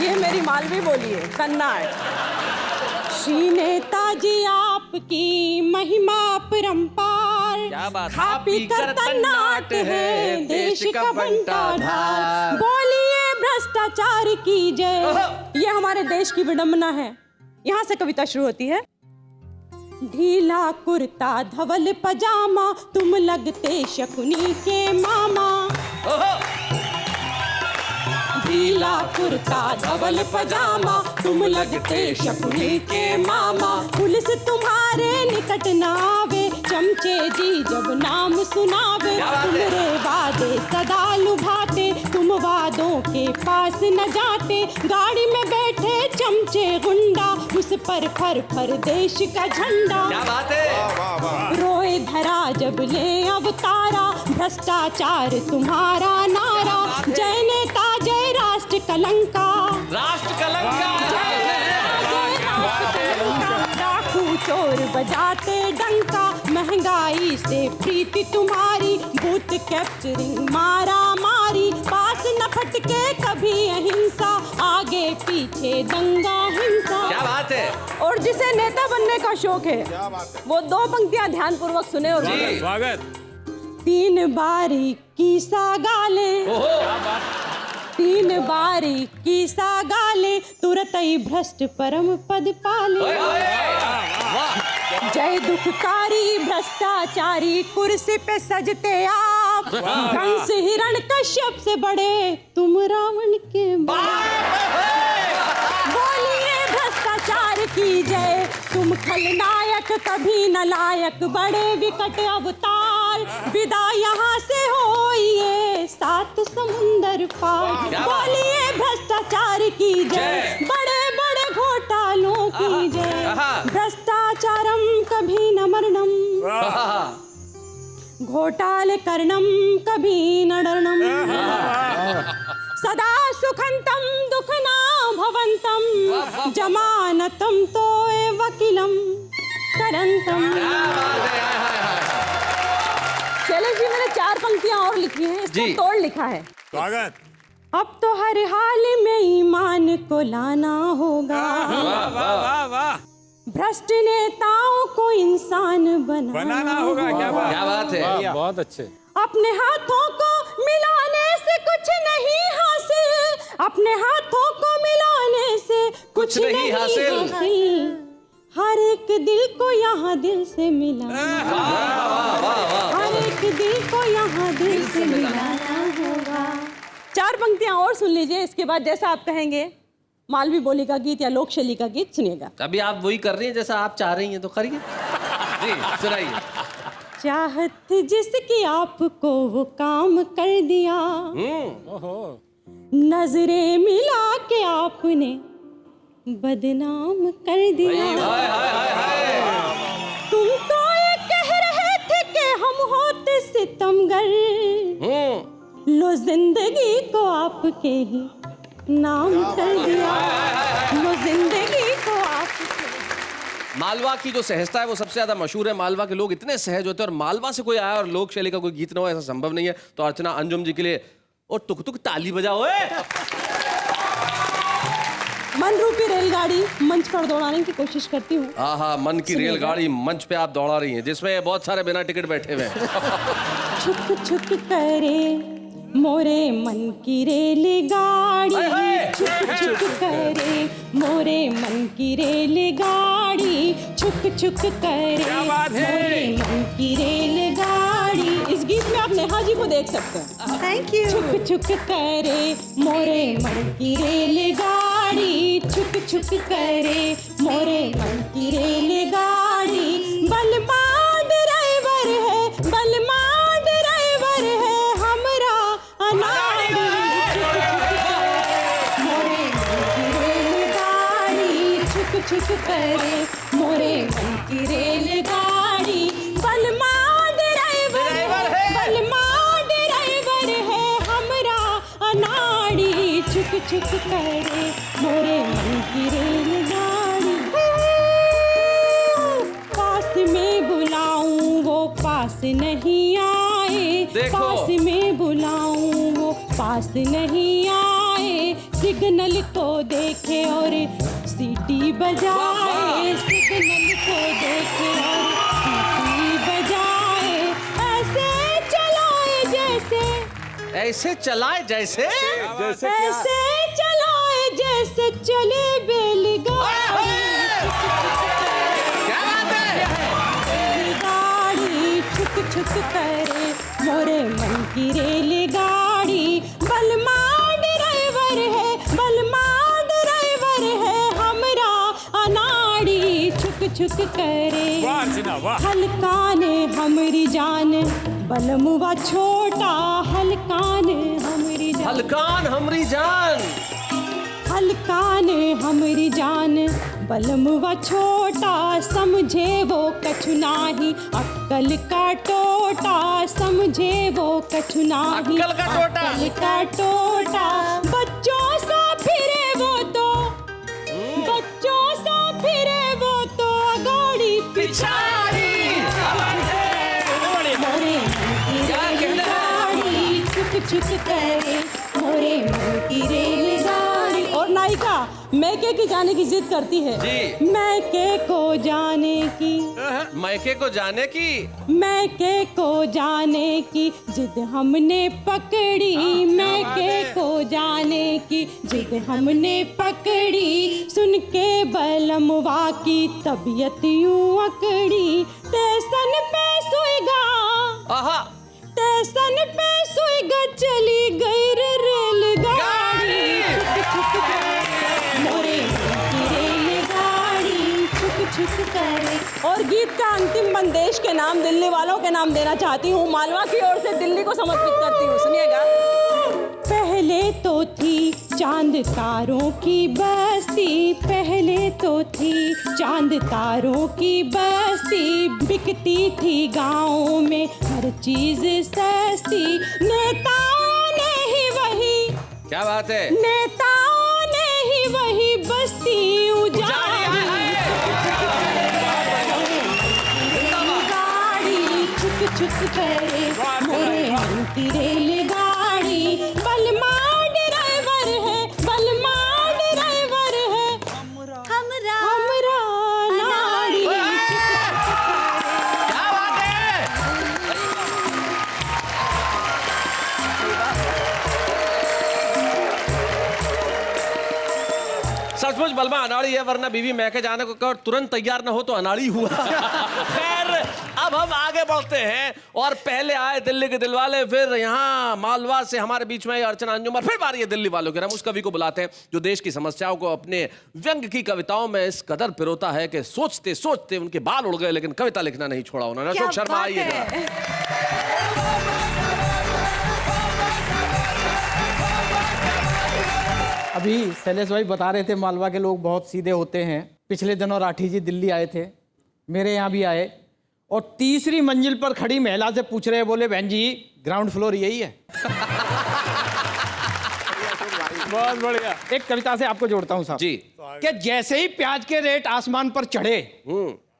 ये मेरी मालवी बोली है, तन्नाट। श्री नेताजी आपकी महिमा अपरंपार, खा पी कर तन्नाट है देश का बंटा ढाल। बोलिए भ्रष्टाचार की जय, ये हमारे देश की विडंबना है। यहाँ से कविता शुरू होती है। ढीला कुर्ता धवल पजामा, तुम लगते शकुनी के मामा। ढीला कुर्ता धवल पजामा, तुम लगते शकुनी के मामा। पुलिस तुम्हारे निकट न आवे, चमचे जी जब नाम सुनावे। तुम्हारे वादे सदा लुभाते, तुम वादों के पास न जाते। गाड़ी में बैठे चमचे गुंडा, उस पर फर फर देश का झंडा। क्या बात है। रोए धरा जब ले अवतारा, भ्रष्टाचार तुम्हारा नारा। जय नेता जय राष्ट्र कलंका, राष्ट्र कलंका। डाकू चोर बजाते डंका, महंगाई से प्रीति तुम्हारी। बूथ कैप्चरिंग मारा मारी, पास न फटके कभी अहिंसा। आगे पीछे दंगा हिंसा। क्या बात है। और जिसे नेता बनने का शौक है, वो 2 पंक्तियां ध्यान पूर्वक सुने। और स्वागत। 3 बारी की सा गाले, 3 बारी की सा गाले, तुरत ही भ्रष्ट परम पद पाले। जय दुखकारी भ्रष्टाचारी, कुर्सी पे सजते आप। कंस हिरण कश्यप से बड़े, तुम रावण के बोलिए भ्रष्टाचार की जय। तुम खलनायक कभी न लायक, बड़े विकट अवतार। विदा यहाँ से होइए 7 समुंदर पार। बोलिए भ्रष्टाचार की जय, बड़े बड़े घोटालों की जय। भ्रष्टाचारम कभी न मरणम, घोटाले करणम कभी न डरणम। सदा सुखंतम दुख ना भवंतम, जमानतम तो वकीलम करंतम। शैलेश जी, मैंने 4 पंक्तियां और लिखी हैं, इसको तोड़ लिखा है। स्वागत। अब तो हर हाल में ईमान को लाना होगा। वाह वाह वाह वाह। भ्रष्ट नेताओं को इंसान बनाना होगा। क्या बात है। बहुत अच्छे। अपने हाथों को मिलाने से कुछ नहीं हासिल, अपने हाथों को मिलाने से कुछ नहीं हासिल। हर एक दिल को यहाँ दिल से मिलाना, हर एक दिल को यहाँ दिल से मिलाना होगा। 4 पंक्तियां और सुन लीजिए, इसके बाद जैसा आप कहेंगे मालवी बोली का गीत या लोक शैली का गीत सुनिएगा। अभी आप वही कर रही हैं जैसा आप चाह रही हैं, तो करिए। जी सुनाइए। चाहत जिसकी आपको वो काम कर दिया, नजरें मिला के आपने बदनाम कर दिया। तुम तो ये कह रहे थे कि हम होते सितमगर, लो जिंदगी को आपके ही नाम कर दिया, लो जिंदगी को आपके। मालवा की जो सहजता है वो सबसे ज्यादा मशहूर है। मालवा के लोग इतने सहज होते हैं, और मालवा से कोई आया और लोक शैली का कोई गीत ना हो, ऐसा संभव नहीं है। तो अर्चना अंजुम जी के लिए और टुक टुक ताली बजाओ। मन रूपी रेलगाड़ी मंच पर दौड़ाने की कोशिश करती हूँ। हाँ, मन की रेलगाड़ी मंच पे आप दौड़ा रही हैं, जिसमें बहुत सारे बिना टिकट बैठे हुए हैं। छुक छुक करे मोरे मन की रेलगाड़ी, छुक छुक करे मोरे मन की रेलगाड़ी, छुक छुक करे मोरे मन की रेलगाड़ी। इस गीत में आप नेहा जी को देख सकते हैं। Thank you. छुक छुक करे मोरे मन की रेलगाड़ी, छुक छुक करे मोरे मन की रेलगाड़ी। बल करे मोरे मन की रेलगाड़ी। बलमा ड्राइवर है हमरा अनाड़ी, छुक छुक करे मोरे मन की रेलगाड़ी। पास में बुलाऊं वो पास नहीं आए, पास में बुलाऊं वो पास नहीं आए। सिग्नल को देखे और सीटी बजाए, सिग्नल को देखे और सीटी बजाए। ऐसे चलाए जैसे ऐसे चलाए जैसे चले बैलगाड़ी। रेलगाड़ी छुक छुक करे मोरे मन की रेलगाड़ी। बलमा ड्राइवर है हमरा अनाड़ी, छुक छुक करे। हल्का ने हमरी जान बलमुआ छोटा, हल्कान हमरी जान, हल्कान हमरी जान, हल्कान हमरी जान बलमुआ छोटा। समझे वो कछु नाही अक्कल का टोटा, समझे वो कछु नाही अक्कल का टोटा। बच्चों सा फिरे वो तो, बच्चों सा फिरे वो तो गाड़ी पिछाड़ी। मोरे मन की रेलगाड़ी छुक छुक करे मोरे मन की रेलगाड़ी। और नायिका मैके की जाने की जिद करती है जी। मैके को जाने की, मैके को जाने की, मैके को जाने की जिद हमने पकड़ी। मैके को जाने की जिद हमने पकड़ी। सुन के बलमवा की तबीयत यूं अकड़ी। स्टेशन पे सुईगा, स्टेशन पे सुईगा चली गई रेलगाड़ी। मोरे की रेलगाड़ी छुक छुक करे। और गीत का अंतिम बंदेश के नाम दिल्ली वालों के नाम देना चाहती हूँ। मालवा की ओर से दिल्ली को समर्पित करती हूँ, सुनिएगा। पहले तो थी चांद तारों की बस्ती, पहले तो थी चांद तारों की बस्ती। बिकती थी गाँव में हर चीज सस्ती। नेताओं ने ही वही, क्या बात है, नेताओं ने ही वही बस्ती उजाड़ी। रेलगाड़ी छुक छुक करे मोरे मन की रेलगाड़ी। बलमा ड्राइवर है, बलमा ड्राइवर है हमरा नाड़ी। क्या बात है। सचमुच बलमा अनाड़ी है, वरना बीवी मैके जाने को कहो तुरंत तैयार ना हो तो अनाड़ी हुआ। खैर अब हम आगे बढ़ते हैं और पहले आए दिल्ली के दिलवाले, फिर यहाँ मालवा से हमारे बीच में अर्चना अंजुम, फिर बारी है दिल्ली वालों के। हम उस कवि को बुलाते हैं जो देश की समस्याओं को अपने व्यंग की कविताओं में इस कदर पिरोता है कि सोचते सोचते उनके बाल उड़ गए लेकिन कविता लिखना नहीं छोड़ा उन्होंने। अशोक शर्मा आइए। अभी शैलेश भाई बता रहे थे मालवा के लोग बहुत सीधे होते हैं। पिछले दिनों राठी जी दिल्ली आए थे, मेरे यहाँ भी आए, और तीसरी मंजिल पर खड़ी महिला से पूछ रहे, बोले बहन जी ग्राउंड फ्लोर यही है? बहुत बढ़िया। एक कविता से आपको जोड़ता हूँ साहब जी, कि जैसे ही प्याज के रेट आसमान पर चढ़े,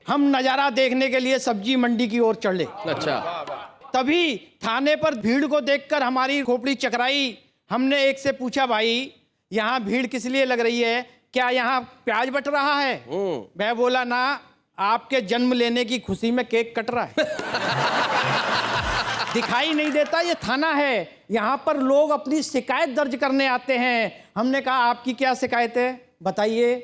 हम नजारा देखने के लिए सब्जी मंडी की ओर चढ़े। अच्छा। तभी थाने पर भीड़ को देखकर हमारी खोपड़ी चकराई। हमने एक से पूछा, भाई यहाँ भीड़ किस लिए लग रही है, क्या यहाँ प्याज बट रहा है? मैं बोला, ना, आपके जन्म लेने की खुशी में केक कट रहा है। दिखाई नहीं देता ये थाना है, यहाँ पर लोग अपनी शिकायत दर्ज करने आते हैं। हमने कहा, आपकी क्या शिकायत है, बताइए।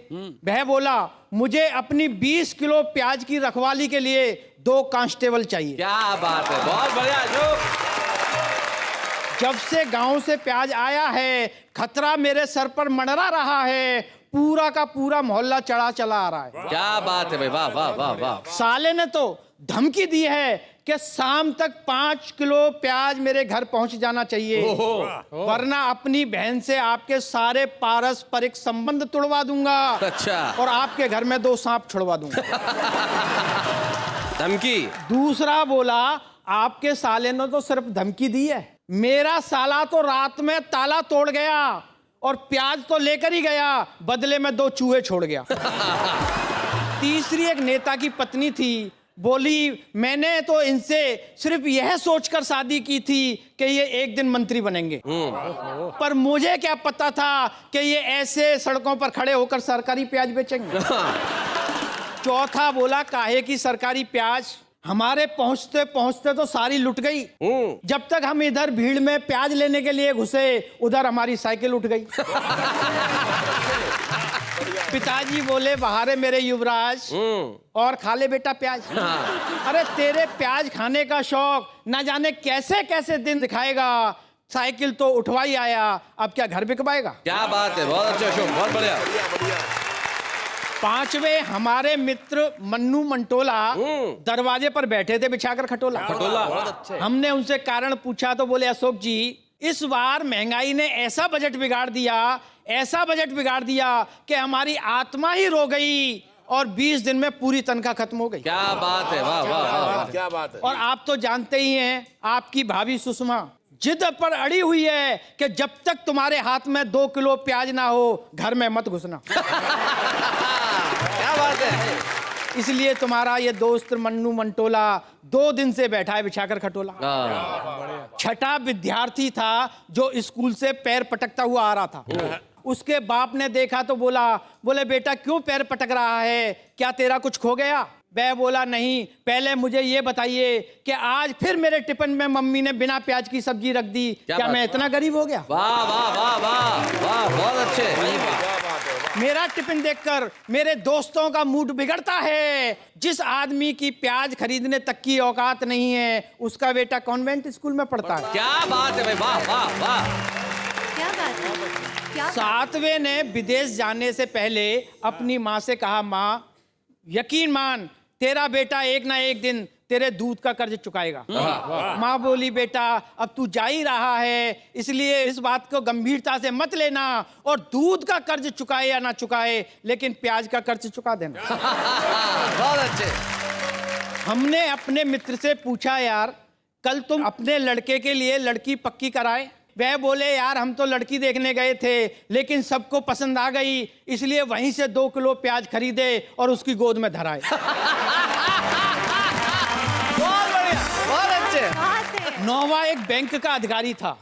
वह बोला, मुझे अपनी 20 किलो प्याज की रखवाली के लिए 2 कांस्टेबल चाहिए। क्या बात है, बहुत बढ़िया। जो जब से गांव से प्याज आया है, खतरा मेरे सर पर मंडरा रहा है। पूरा का पूरा मोहल्ला चढ़ा चला आ रहा है। क्या बात है भाई, वाह वाह वाह वाह। साले ने तो धमकी दी है कि शाम तक 5 किलो प्याज मेरे घर पहुंच जाना चाहिए, वरना अपनी बहन से आपके सारे पारस्परिक संबंध तोड़वा दूंगा। अच्छा। और आपके घर में 2 सांप छुड़वा दूंगा। धमकी। दूसरा बोला, आपके साले ने तो सिर्फ धमकी दी है, मेरा साला तो रात में ताला तोड़ गया और प्याज तो लेकर ही गया, बदले में 2 चूहे छोड़ गया। तीसरी एक नेता की पत्नी थी, बोली मैंने तो इनसे सिर्फ यह सोचकर शादी की थी कि ये एक दिन मंत्री बनेंगे, पर मुझे क्या पता था कि ये ऐसे सड़कों पर खड़े होकर सरकारी प्याज बेचेंगे। चौथा बोला, काहे की सरकारी प्याज, हमारे पहुंचते पहुंचते तो सारी लुट गई। जब तक हम इधर भीड़ में प्याज लेने के लिए घुसे, उधर हमारी साइकिल उठ गई। पिताजी बोले, बाहर है मेरे युवराज, और खा ले बेटा प्याज। अरे तेरे प्याज खाने का शौक ना जाने कैसे कैसे दिन दिखाएगा, साइकिल तो उठवा ही आया, अब क्या घर बिकवाएगा। क्या बात है, बहुत अच्छा अशोक, बहुत बढ़िया। 5वें हमारे मित्र मन्नू मंटोला दरवाजे पर बैठे थे बिछाकर खटोला। हमने उनसे कारण पूछा तो बोले, अशोक जी इस बार महंगाई ने ऐसा बजट बिगाड़ दिया, ऐसा बजट बिगाड़ दिया कि हमारी आत्मा ही रो गई और 20 दिन में पूरी तनख्वाह खत्म हो गई। क्या बात है, वाह वाह वाह, क्या बात है। और आप तो जानते ही हैं, आपकी भाभी सुषमा जिद पर अड़ी हुई है कि जब तक तुम्हारे हाथ में 2 किलो प्याज ना हो, घर में मत घुसना। क्या बात है। इसलिए तुम्हारा ये दोस्त मन्नू मंटोला 2 दिन से बैठा है बिछाकर खटोला। छठा विद्यार्थी था जो स्कूल से पैर पटकता हुआ आ रहा था। उसके बाप ने देखा तो बोले बेटा क्यों पैर पटक रहा है, क्या तेरा कुछ खो गया। वह बोला नहीं, पहले मुझे ये बताइए कि आज फिर मेरे टिफिन में मम्मी ने बिना प्याज की सब्जी रख दी, क्या मैं इतना गरीब हो गया। वाह वाह वाह वाह वाह, बहुत अच्छे। मेरा टिफिन देखकर मेरे दोस्तों का मूड बिगड़ता है। जिस आदमी की प्याज खरीदने तक की औकात नहीं है, उसका बेटा कॉन्वेंट स्कूल में पढ़ता है। क्या बात है भाई, वाह वाह वाह। क्या बात है, क्या 7वें ने विदेश जाने से पहले अपनी माँ से कहा, माँ यकीन मान तेरा बेटा एक ना एक दिन तेरे दूध का कर्ज चुकाएगा। माँ बोली, बेटा अब तू जा ही रहा है, इसलिए इस बात को गंभीरता से मत लेना, और दूध का कर्ज चुकाए या ना चुकाए, लेकिन प्याज का कर्ज चुका देना। बहुत अच्छे। हमने अपने मित्र से पूछा, यार कल तुम अपने लड़के के लिए लड़की पक्की कराए। वह बोले, यार हम तो लड़की देखने गए थे, लेकिन सबको पसंद आ गई, इसलिए वहीं से 2 किलो प्याज खरीदे और उसकी गोद में धराए। बहुत बढ़िया, बहुत अच्छे। 9वां एक बैंक का अधिकारी था,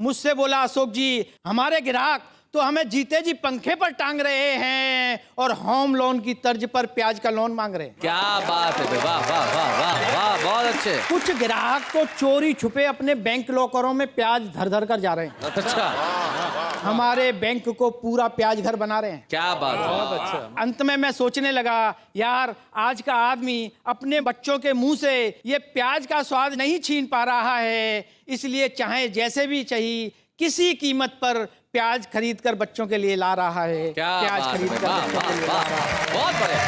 मुझसे बोला, अशोक जी हमारे ग्राहक तो हमें जीते जी पंखे पर टांग रहे हैं और होम लोन की तर्ज पर प्याज का लोन मांग रहे हैं। क्या बात है, वाह वाह वाह वाह वाह, बहुत अच्छे। कुछ ग्राहक तो चोरी छुपे अपने बैंक लॉकरों में प्याज धर धर कर जा रहे हैं। अच्छा। हमारे बैंक को पूरा प्याज घर बना रहे हैं। क्या बात है, बहुत अच्छा। अंत में मैं सोचने लगा, यार आज का आदमी अपने बच्चों के मुंह से ये प्याज का स्वाद नहीं छीन पा रहा है, इसलिए चाहे जैसे भी चाहिए किसी कीमत पर प्याज खरीद कर बच्चों के लिए ला रहा है। क्या प्याज बात खरीद है, कर वाह बच्चों के वाह लिए ला वाह, रहा है। बहुत बढ़िया।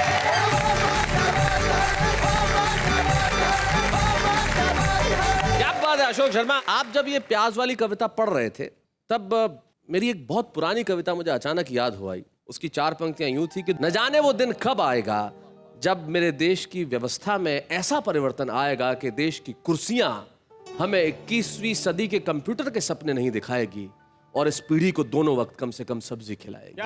क्या बात है अशोक शर्मा। आप जब ये प्याज वाली कविता पढ़ रहे थे, तब मेरी एक बहुत पुरानी कविता मुझे अचानक याद हो आई। उसकी 4 पंक्तियां यूं थी कि न जाने वो दिन कब आएगा जब मेरे देश की व्यवस्था में ऐसा परिवर्तन आएगा कि देश की कुर्सियां हमें 21वीं सदी के कंप्यूटर के सपने नहीं दिखाएगी और इस पीढ़ी को दोनों वक्त कम से कम सब्जी खिलाएगी।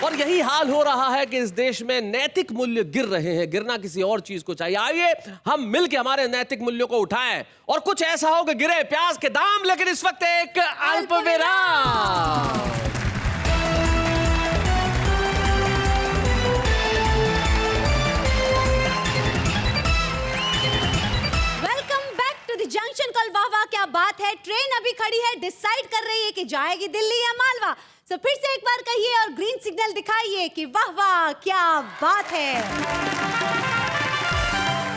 और यही हाल हो रहा है कि इस देश में नैतिक मूल्य गिर रहे हैं, गिरना किसी और चीज को चाहिए। आइए हम मिलकर हमारे नैतिक मूल्यों को उठाएं और कुछ ऐसा हो कि गिरे प्याज के दाम, लेकिन इस वक्त एक अल्प विराम। जंक्शन कॉल वाह वाह क्या बात है। ट्रेन अभी खड़ी है, डिसाइड कर रही है कि जाएगी दिल्ली या मालवा। तो फिर से एक बार कहिए और ग्रीन सिग्नल दिखाइए कि वाह वाह क्या बात है।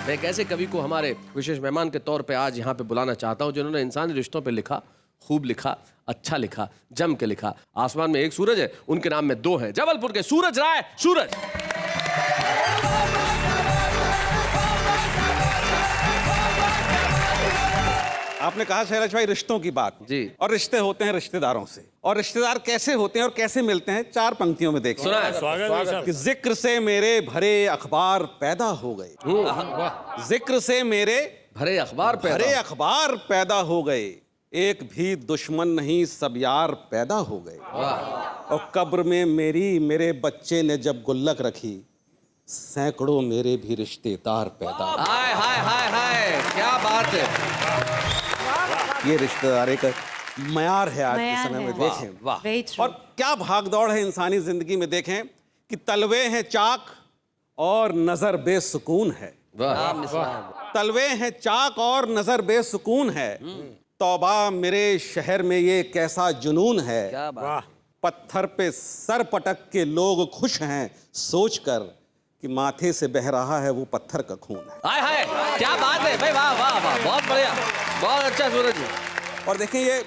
मैं एक ऐसे कवि को हमारे विशेष मेहमान के तौर पे आज यहाँ पे बुलाना चाहता हूँ जिन्होंने इंसानी रिश्तों पे लिखा, खूब लिखा, अच्छा लिखा, जम के लिखा। आसमान में एक सूरज है, उनके नाम में 2 हैं। जबलपुर के सूरज राय। सूरज आपने कहा शैलेश भाई रिश्तों की बात जी। और रिश्ते होते हैं रिश्तेदारों से, और रिश्तेदार कैसे होते हैं और कैसे मिलते हैं, 4 पंक्तियों में देखिए। सुना कि जिक्र से मेरे भरे अखबार पैदा हो गए, जिक्र से मेरे भरे अखबार पैदा हो गए, एक भी दुश्मन नहीं सब यार पैदा हो गए। और कब्र में मेरे बच्चे ने जब गुल्लक रखी, सैकड़ों मेरे भी रिश्तेदार पैदा। हाय हाय हाय हाय, क्या बात है। ये रिश्तेदारी का मयार है आज के समय में। देखें वाह, और क्या भागदौड़ है इंसानी जिंदगी में। देखें कि तलवे हैं चाक और नजर बेसुकून है, तलवे हैं चाक और नजर बेसुकून है। तौबा मेरे शहर में ये कैसा जुनून है, पत्थर पे सर पटक के लोग खुश हैं सोचकर कि माथे से बह रहा है वो पत्थर का खून है। हाय हाय, क्या बात है भाई, वाह वाह वाह, बहुत बढ़िया, बहुत अच्छा सूरज जी। और देखिए ये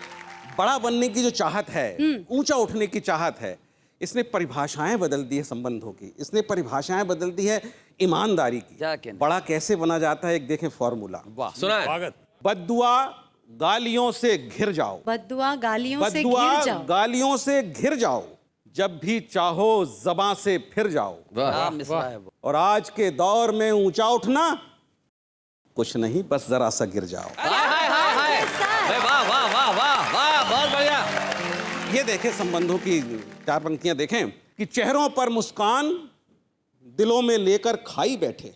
बड़ा बनने की जो चाहत है, ऊंचा उठने की चाहत है, इसने परिभाषाएं बदल दी है संबंधों की, इसने परिभाषाएं बदल दी है ईमानदारी की। बड़ा कैसे बना जाता है, एक देखें फॉर्मूला। वाह, सुना है। बद्दुआ गालियों से घिर जाओ, बद्दुआ गालियों से घिर जाओ, गालियों से घिर जाओ, जब भी चाहो ज़बां से फिर जाओ। और आज के दौर में ऊंचा उठना कुछ नहीं, बस जरा सा गिर जाओ। वाह वाह वाह वाह वाह, बहुत बढ़िया। ये देखें संबंधों की 4 पंक्तियां देखें कि चेहरों पर मुस्कान दिलों में लेकर खाई बैठे,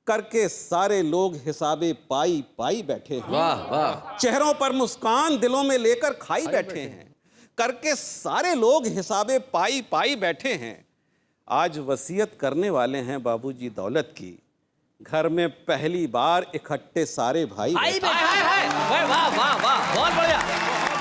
करके सारे लोग हिसाबे पाई पाई बैठे हैं। वाह वाह, चेहरों पर मुस्कान दिलों में लेकर खाई बैठे हैं, करके सारे लोग हिसाबे पाई पाई बैठे हैं। आज वसीयत करने वाले हैं बाबूजी दौलत की, घर में पहली बार इकट्ठे सारे भाई बैठे। वाह वाह वाह, बहुत बढ़िया,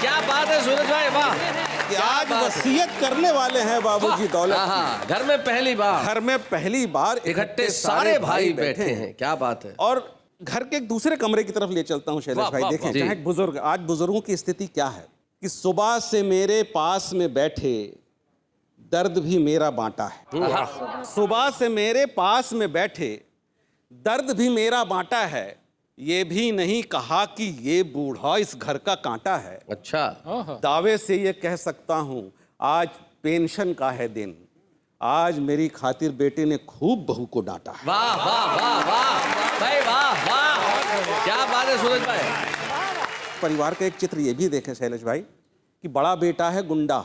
क्या बात है सूरज भाई, वाह। कि आज वसीयत करने वाले हैं बाबूजी दौलत की, घर में पहली बार इकट्ठे सारे भाई बैठे हैं। क्या बात है। और घर के एक दूसरे कमरे की तरफ ले चलता हूं शैलेश भाई। देखें चाहे बुजुर्ग, आज बुजुर्गों की स्थिति क्या है कि सुबह से मेरे पास में बैठे दर्द भी मेरा बांटा है, सुबह से मेरे पास में बैठे दर्द भी मेरा बांटा है, ये भी नहीं कहा कि ये बूढ़ा इस घर का कांटा है। अच्छा, दावे से ये कह सकता हूं आज पेंशन का है दिन, आज मेरी खातिर बेटे ने खूब बहू को डांटा है। वाह वाह वाह वाह भाई, वाह वाह, क्या बात है सूरज भाई। परिवार का एक चित्र ये भी देखें शैलेश भाई कि बड़ा बेटा है गुंडा,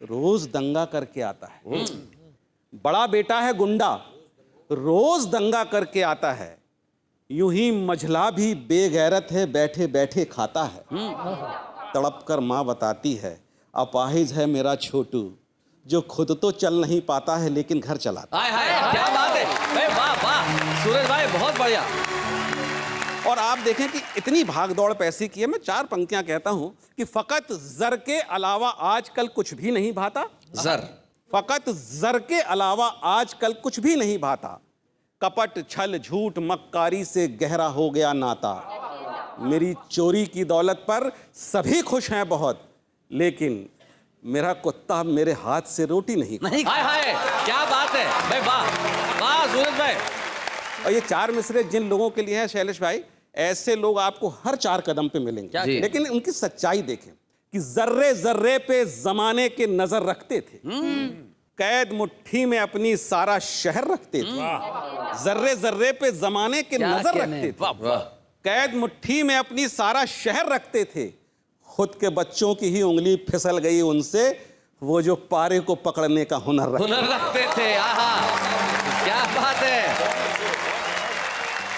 रोज दंगा करके आता है। बड़ा बेटा है गुंडा, रोज दंगा करके आता है, यूं ही मझला भी बेगैरत है, बैठे बैठे खाता है। तड़प कर माँ बताती है अपाहिज है मेरा छोटू, जो खुद तो चल नहीं पाता है लेकिन घर चलाता। हाय हाय, क्या बात है, वाह वाह सूरज भाई, बहुत बढ़िया। और आप देखें कि इतनी भागदौड़ पैसे की है। मैं 4 पंक्तियां कहता हूं कि फकत जर के अलावा आजकल कुछ भी नहीं भाता। फकत जर के अलावा आजकल कुछ भी नहीं भाता, कपट छल झूठ मक्कारी से गहरा हो गया नाता। मेरी चोरी की दौलत पर सभी खुश हैं बहुत, लेकिन मेरा कुत्ता मेरे हाथ से रोटी नहीं। हाय हाय, क्या बात है भाई, वाह वाह सूरज भाई। और ये 4 मिसरे जिन लोगों के लिए हैं शैलेश भाई, ऐसे लोग आपको हर 4 कदम पे मिलेंगे, लेकिन उनकी सच्चाई देखें कि जर्रे जर्रे पे जमाने के नजर रखते थे, कैद मुट्ठी में अपनी सारा शहर रखते थे। जर्रे जर्रे पे जमाने के नजर रखते थे, कैद मुट्ठी में अपनी सारा शहर रखते थे। खुद के बच्चों की ही उंगली फिसल गई उनसे, वो जो पारे को पकड़ने का हुनर रखते थे। आहा, क्या बात है।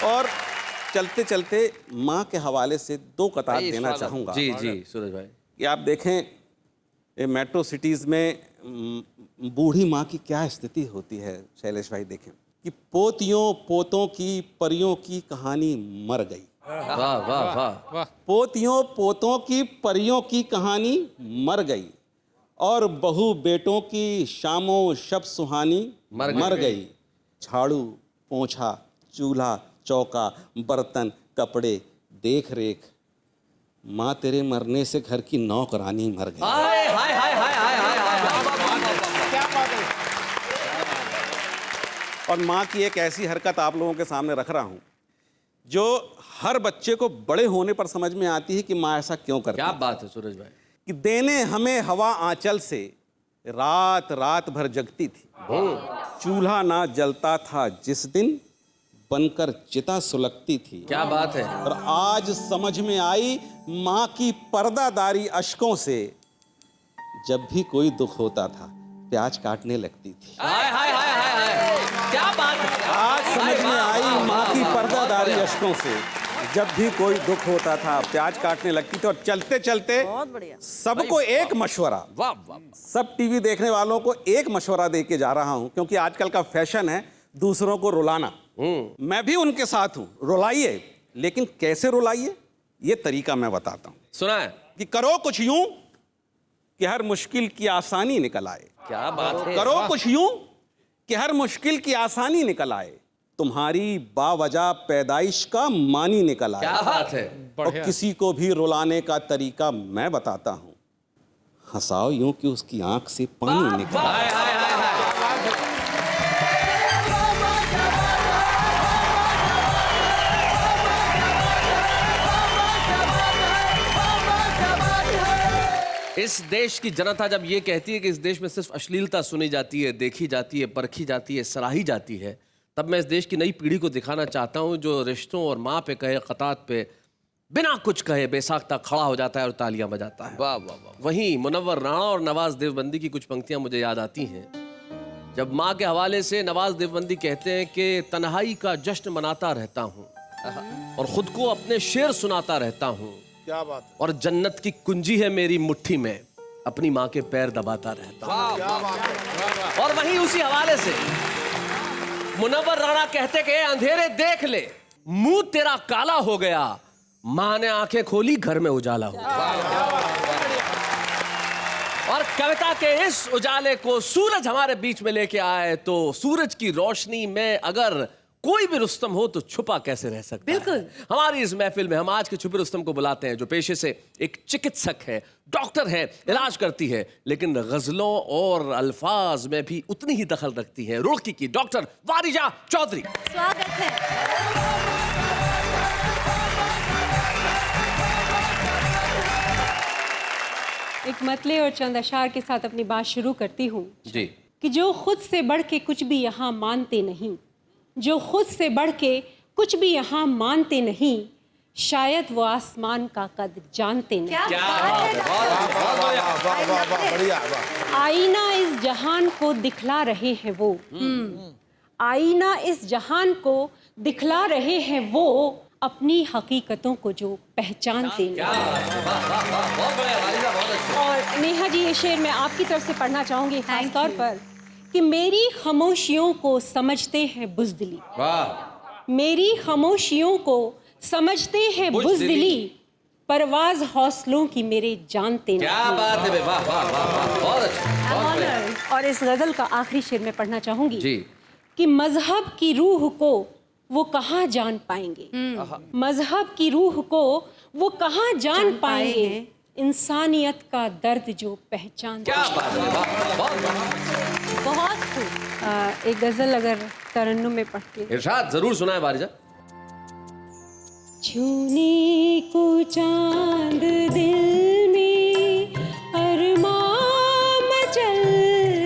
और चलते चलते माँ के हवाले से 2 कतार देना चाहूँगा। जी जी सूरज भाई, कि आप देखें ये मेट्रो सिटीज़ में बूढ़ी माँ की क्या स्थिति होती है शैलेश भाई। देखें कि पोतियों पोतों की परियों की कहानी मर गई। वाह वाह वाह, पोतियों पोतों की परियों की कहानी मर गई, और बहू बेटों की शामों शब सुहानी मर गई। झाड़ू पोंछा चूल्हा चौका बर्तन कपड़े देख रेख, माँ तेरे मरने से घर की नौकरानी मर गई। हाय हाय हाय हाय हाय हाय, क्या बात है। और माँ की एक ऐसी हरकत आप लोगों के सामने रख रहा हूँ जो हर बच्चे को बड़े होने पर समझ में आती है कि माँ ऐसा क्यों करती क्या बात है सूरज भाई। कि देने हमें हवा आंचल से, रात रात भर जगती थी। चूल्हा ना जलता था जिस दिन, बनकर चिता सुलगती थी। क्या बात है। और आज समझ में आई माँ की पर्दादारी अश्कों से, जब भी कोई दुख होता था प्याज काटने लगती थी। हाय हाय हाय हाय हाय, क्या बात है। आज समझ में आई माँ की पर्दादारी अश्कों से, जब भी कोई दुख होता था प्याज काटने लगती थी। और चलते चलते सबको एक मशवरा, वाह वाह, सब टीवी देखने वालों को एक मशवरा दे के जा रहा हूं, क्योंकि आजकल का फैशन है दूसरों को रुलाना। मैं भी उनके साथ हूं, रुलाइए, लेकिन कैसे रुलाइए ये तरीका मैं बताता हूं। सुना है कि करो कुछ यूं कि हर मुश्किल की आसानी निकल आए। क्या बात है। करो कुछ यूं कि हर मुश्किल की आसानी निकल आए, तुम्हारी बावजह पैदाइश का मानी निकल आए। क्या बात है। और किसी को भी रुलाने का तरीका मैं बताता हूं, हंसाओ यूं कि उसकी आंख से पानी निकल आए। इस देश की जनता जब ये कहती है कि इस देश में सिर्फ अश्लीलता सुनी जाती है, देखी जाती है, परखी जाती है, सराही जाती है, तब मैं इस देश की नई पीढ़ी को दिखाना चाहता हूँ जो रिश्तों और माँ पे कहे क़तात पे बिना कुछ कहे बेसाख्ता खड़ा हो जाता है और तालियां बजाता है। वाह वाह वाह। वहीं मुनव्वर राणा और नवाज देवबंदी की कुछ पंक्तियां मुझे याद आती हैं, जब माँ के हवाले से नवाज देवबंदी कहते हैं कि तन्हाई का जश्न मनाता रहता हूँ और खुद को अपने शेर सुनाता रहता हूँ। क्या बात है। और जन्नत की कुंजी है मेरी मुट्ठी में, अपनी माँ के पैर दबाता रहता हूँ। और वहीं उसी हवाले से मुनव्वर राणा कहते कि अंधेरे देख ले, मुंह तेरा काला हो गया, माँ ने आंखें खोली, घर में उजाला हो गया। और कविता के इस उजाले को सूरज हमारे बीच में लेके आए तो सूरज की रोशनी में अगर कोई भी रुस्तम हो तो छुपा कैसे रह सकता है। बिल्कुल। हमारी इस महफिल में हम आज के छुपे रुस्तम को बुलाते हैं, जो पेशे से एक चिकित्सक है, डॉक्टर है, इलाज करती है, लेकिन गजलों और अल्फाज में भी उतनी ही दखल रखती है। रुड़की की डॉक्टर वारिजा चौधरी, स्वागत है। एक मतले और चंद अशार के साथ अपनी बात शुरू करती हूँ जी। कि जो खुद से बढ़ के कुछ भी यहाँ मानते नहीं, जो खुद से बढ़ के कुछ भी यहाँ मानते नहीं, शायद वो आसमान का कद्र जानते नहीं। आईना इस जहान को दिखला रहे हैं वो, आईना इस जहान को दिखला रहे हैं वो, अपनी हकीकतों को जो पहचानते नहीं। और नेहा जी, ये शेर मैं आपकी तरफ से पढ़ना चाहूंगी खास तौर पर कि मेरी खामोशियों को समझते हैं बुज़दिली, मेरी खामोशियों को समझते हैं बुज़दिली, परवाज हौसलों की मेरे जानते नहीं। क्या बात है, वाह वाह वाह, बहुत अच्छा। और इस गजल का आखिरी शेर मैं पढ़ना चाहूंगी जी। कि मजहब की रूह को वो कहाँ जान पाएंगे, मजहब की रूह को वो कहाँ जान पाएंगे, इंसानियत का दर्द जो पहचान। क्या बात है, बहुत खूब। एक गजल अगर तरन्नुम में पढ़ती है। इरशाद जरूर सुना है वारिजा। छूने को चांद दिल में अरमान मचल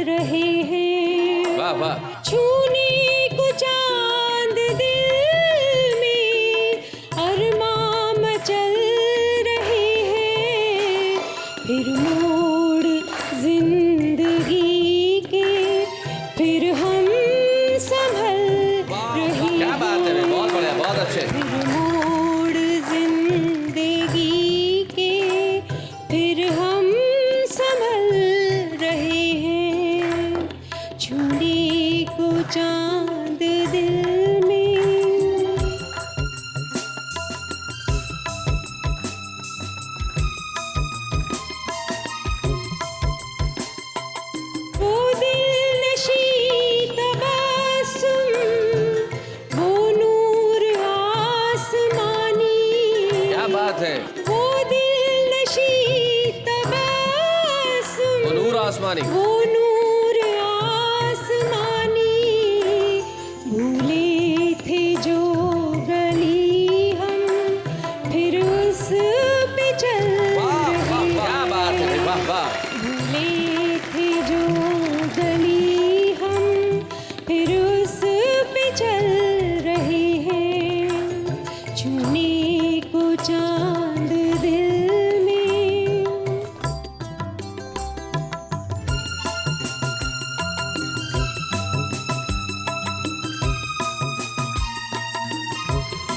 रहे हैं, वाह वाह। छूने को चांद दिल में अरमान मचल रहे हैं, फिर मोड़ जिंदगी के फिर हम संभल रहे हैं। क्या बात है, बहुत बढ़िया, बहुत अच्छे। फिर मोड़ जिंदगी के फिर हम संभल रहे हैं, छूने को चांद दिल में। वो दिलनशी तबस्सुम, वो नूर आसमानी। क्या बात है। वो दिलनशी तबस्सुम, वो नूर आसमानी। वो नूर आसमानी, भूले थे जो गली छूने को चांद दिल में।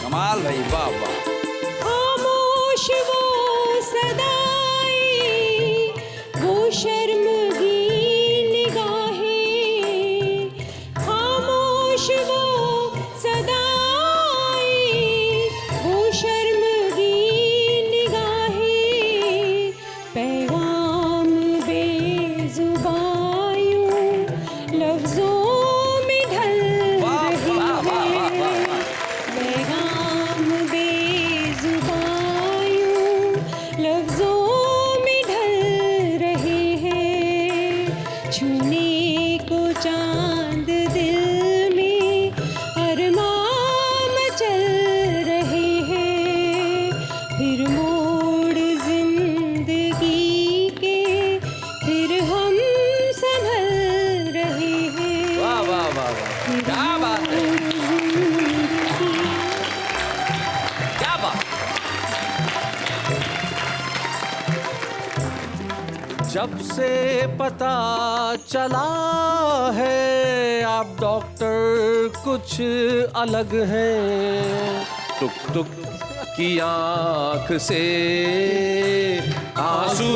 कमाल भाई, वाह वाह। खामोश वो सदाएं, वो शर्मगी निगाहें, खामोश वो सदाएं, वो शर्मगी निगाहें, पैगाम बेजुबायूं लफ्जों में ढल रही है, पैगाम बेजुबायूं लफ्जों में ढल रहे हैं, छूने को चांद दिल में अरमान मचल रहे हैं, फिर मोड़ जिंदगी के फिर हम संभल रहे हैं। वाह वाह वाह वाह, क्या बात है, क्या बात। जब से पता चला है आप डॉक्टर कुछ अलग हैं, टुक टुक की आंख से आंसू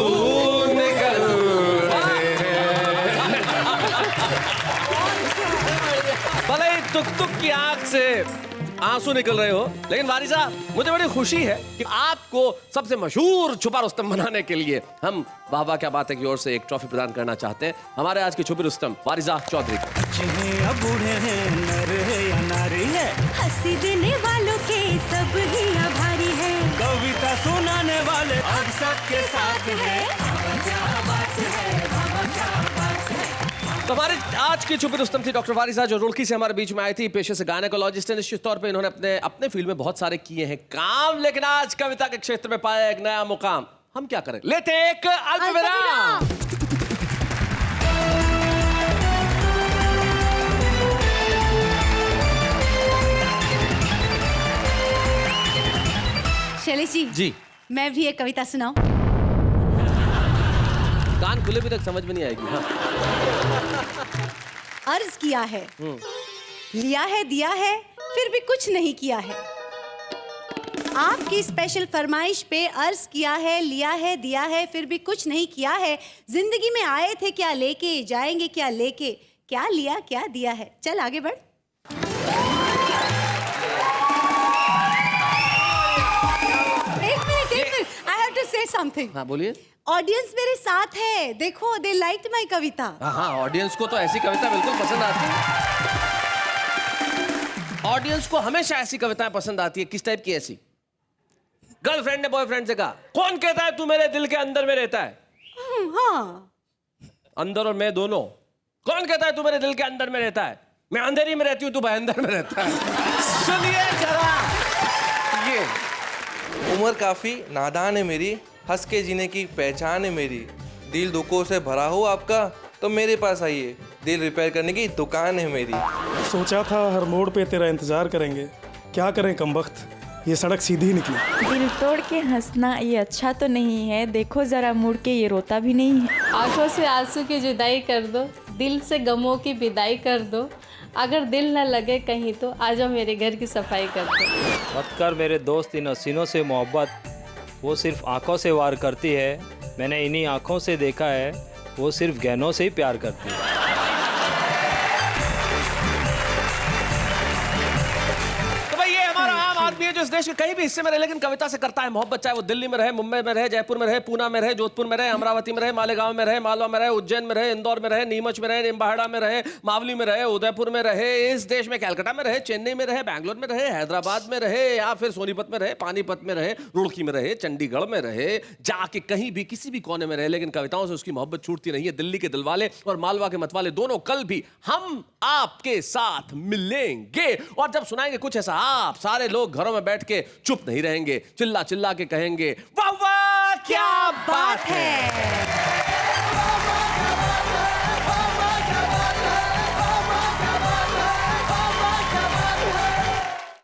निकल रहे हैं। भले ही टुक टुक की आंख से आंसू निकल रहे हो, लेकिन वारी साहब मुझे बड़ी खुशी है कि आपको सबसे मशहूर छुपा रुस्तम बनाने के लिए हम वाह वाह क्या बात है की ओर से एक ट्रॉफी प्रदान करना चाहते हैं हमारे आज के छुपी रुस्तम वारिजा चौधरी को। या बूढ़े हैं, नर है या नारी है, हंसी देने वालों के सब ही आभारी है, कविता सुनाने वाले अब सबके साथ है। तो हमारे आज की छुपी रुस्तम थी डॉक्टर वारिजा, जो रुड़की से हमारे बीच में आई थी। पेशे से गायनेकोलॉजिस्ट हैं, निश्चित तौर पे इन्होंने अपने फील्ड में बहुत सारे किए हैं काम, लेकिन आज कविता के क्षेत्र में पाया एक नया मुकाम। हम क्या करें, लेते एक अल्पविराम। शैलेश जी, मैं भी एक कविता सुनाऊं? कान खुले भी तक समझ में नहीं आएगी। हाँ। अर्ज किया है, लिया है, दिया है, फिर भी कुछ नहीं किया है। आपकी स्पेशल फरमाइश पे अर्ज किया है, लिया है, दिया है, फिर भी कुछ नहीं किया है। जिंदगी में आए थे क्या लेके, जाएंगे क्या लेके, क्या लिया क्या दिया है। चल आगे बढ़। एक minute, I have to say something. हाँ बोलिए। ऑडियंस मेरे साथ है, देखो, दे लाइक्ड माय कविता। हाँ, ऑडियंस को तो ऐसी कविता बिल्कुल पसंद आती है। ऑडियंस को हमेशा ऐसी कविताएं पसंद आती है। किस टाइप की ऐसी? गर्लफ्रेंड ने बॉयफ्रेंड से कहा, कौन कहता है तू मेरे दिल के अंदर में रहता है? हाँ, अंदर और मैं दोनों। कौन कहता है तू मेरे दिल के अंदर में रहता है? मैं अंधेरी में रहती हूँ, तू भयंदर में रहता है। सुनिए जरा ये। उम्र काफ़ी नादान है मेरी, हंस के जीने की पहचान है मेरी। दिल दुखों से भरा हो आपका तो मेरे पास आइए, दिल रिपेयर करने की दुकान है मेरी। सोचा था हर मोड़ पे तेरा इंतजार करेंगे, क्या करें कमबख्त, ये सड़क सीधी निकली। दिल तोड़ के हंसना ये अच्छा तो नहीं है, देखो जरा मुड़ के ये रोता भी नहीं है। आंखों से आंसू की जुदाई कर दो, दिल से गमों की विदाई कर दो। अगर दिल न लगे कहीं तो आ जाओ मेरे घर की सफाई कर दो। मत कर मेरे दोस्त इन हसीनों से मोहब्बत, वो सिर्फ आंखों से वार करती है। मैंने इन्हीं आंखों से देखा है, वो सिर्फ गहनों से ही प्यार करती है। आदमी है जो इस देश के कहीं भी हिस्से में रहे लेकिन कविता से करता है मोहब्बत, चाहे वो दिल्ली में रहे, मुंबई में रहे, जयपुर में रहे, पूना में रहे, जोधपुर में रहे, अमरावती में रहे, मालेगांव में रहे, मालवा में रहे, उज्जैन में रहे, इंदौर में रहे, नीमच में रहे, निम्बाहेड़ा में रहे, मावली में रहे, उदयपुर में रहे, इस देश में कलकत्ता में रहे, चेन्नई में रहे, बैंगलोर में रहे, हैदराबाद में रहे, या फिर सोनीपत में रहे, पानीपत में रहे, रुड़की में रहे, चंडीगढ़ में रहे, जाके कहीं भी किसी भी कोने में रहे, लेकिन कविताओं से उसकी मोहब्बत छूटती नहीं है। दिल्ली के दिलवाले और मालवा के मतवाले दोनों कल भी हम आपके साथ मिलेंगे, और जब सुनाएंगे कुछ ऐसा आप सारे लोग घरों में बैठ के चुप नहीं रहेंगे, चिल्ला चिल्ला के कहेंगे वाह वाह क्या बात है।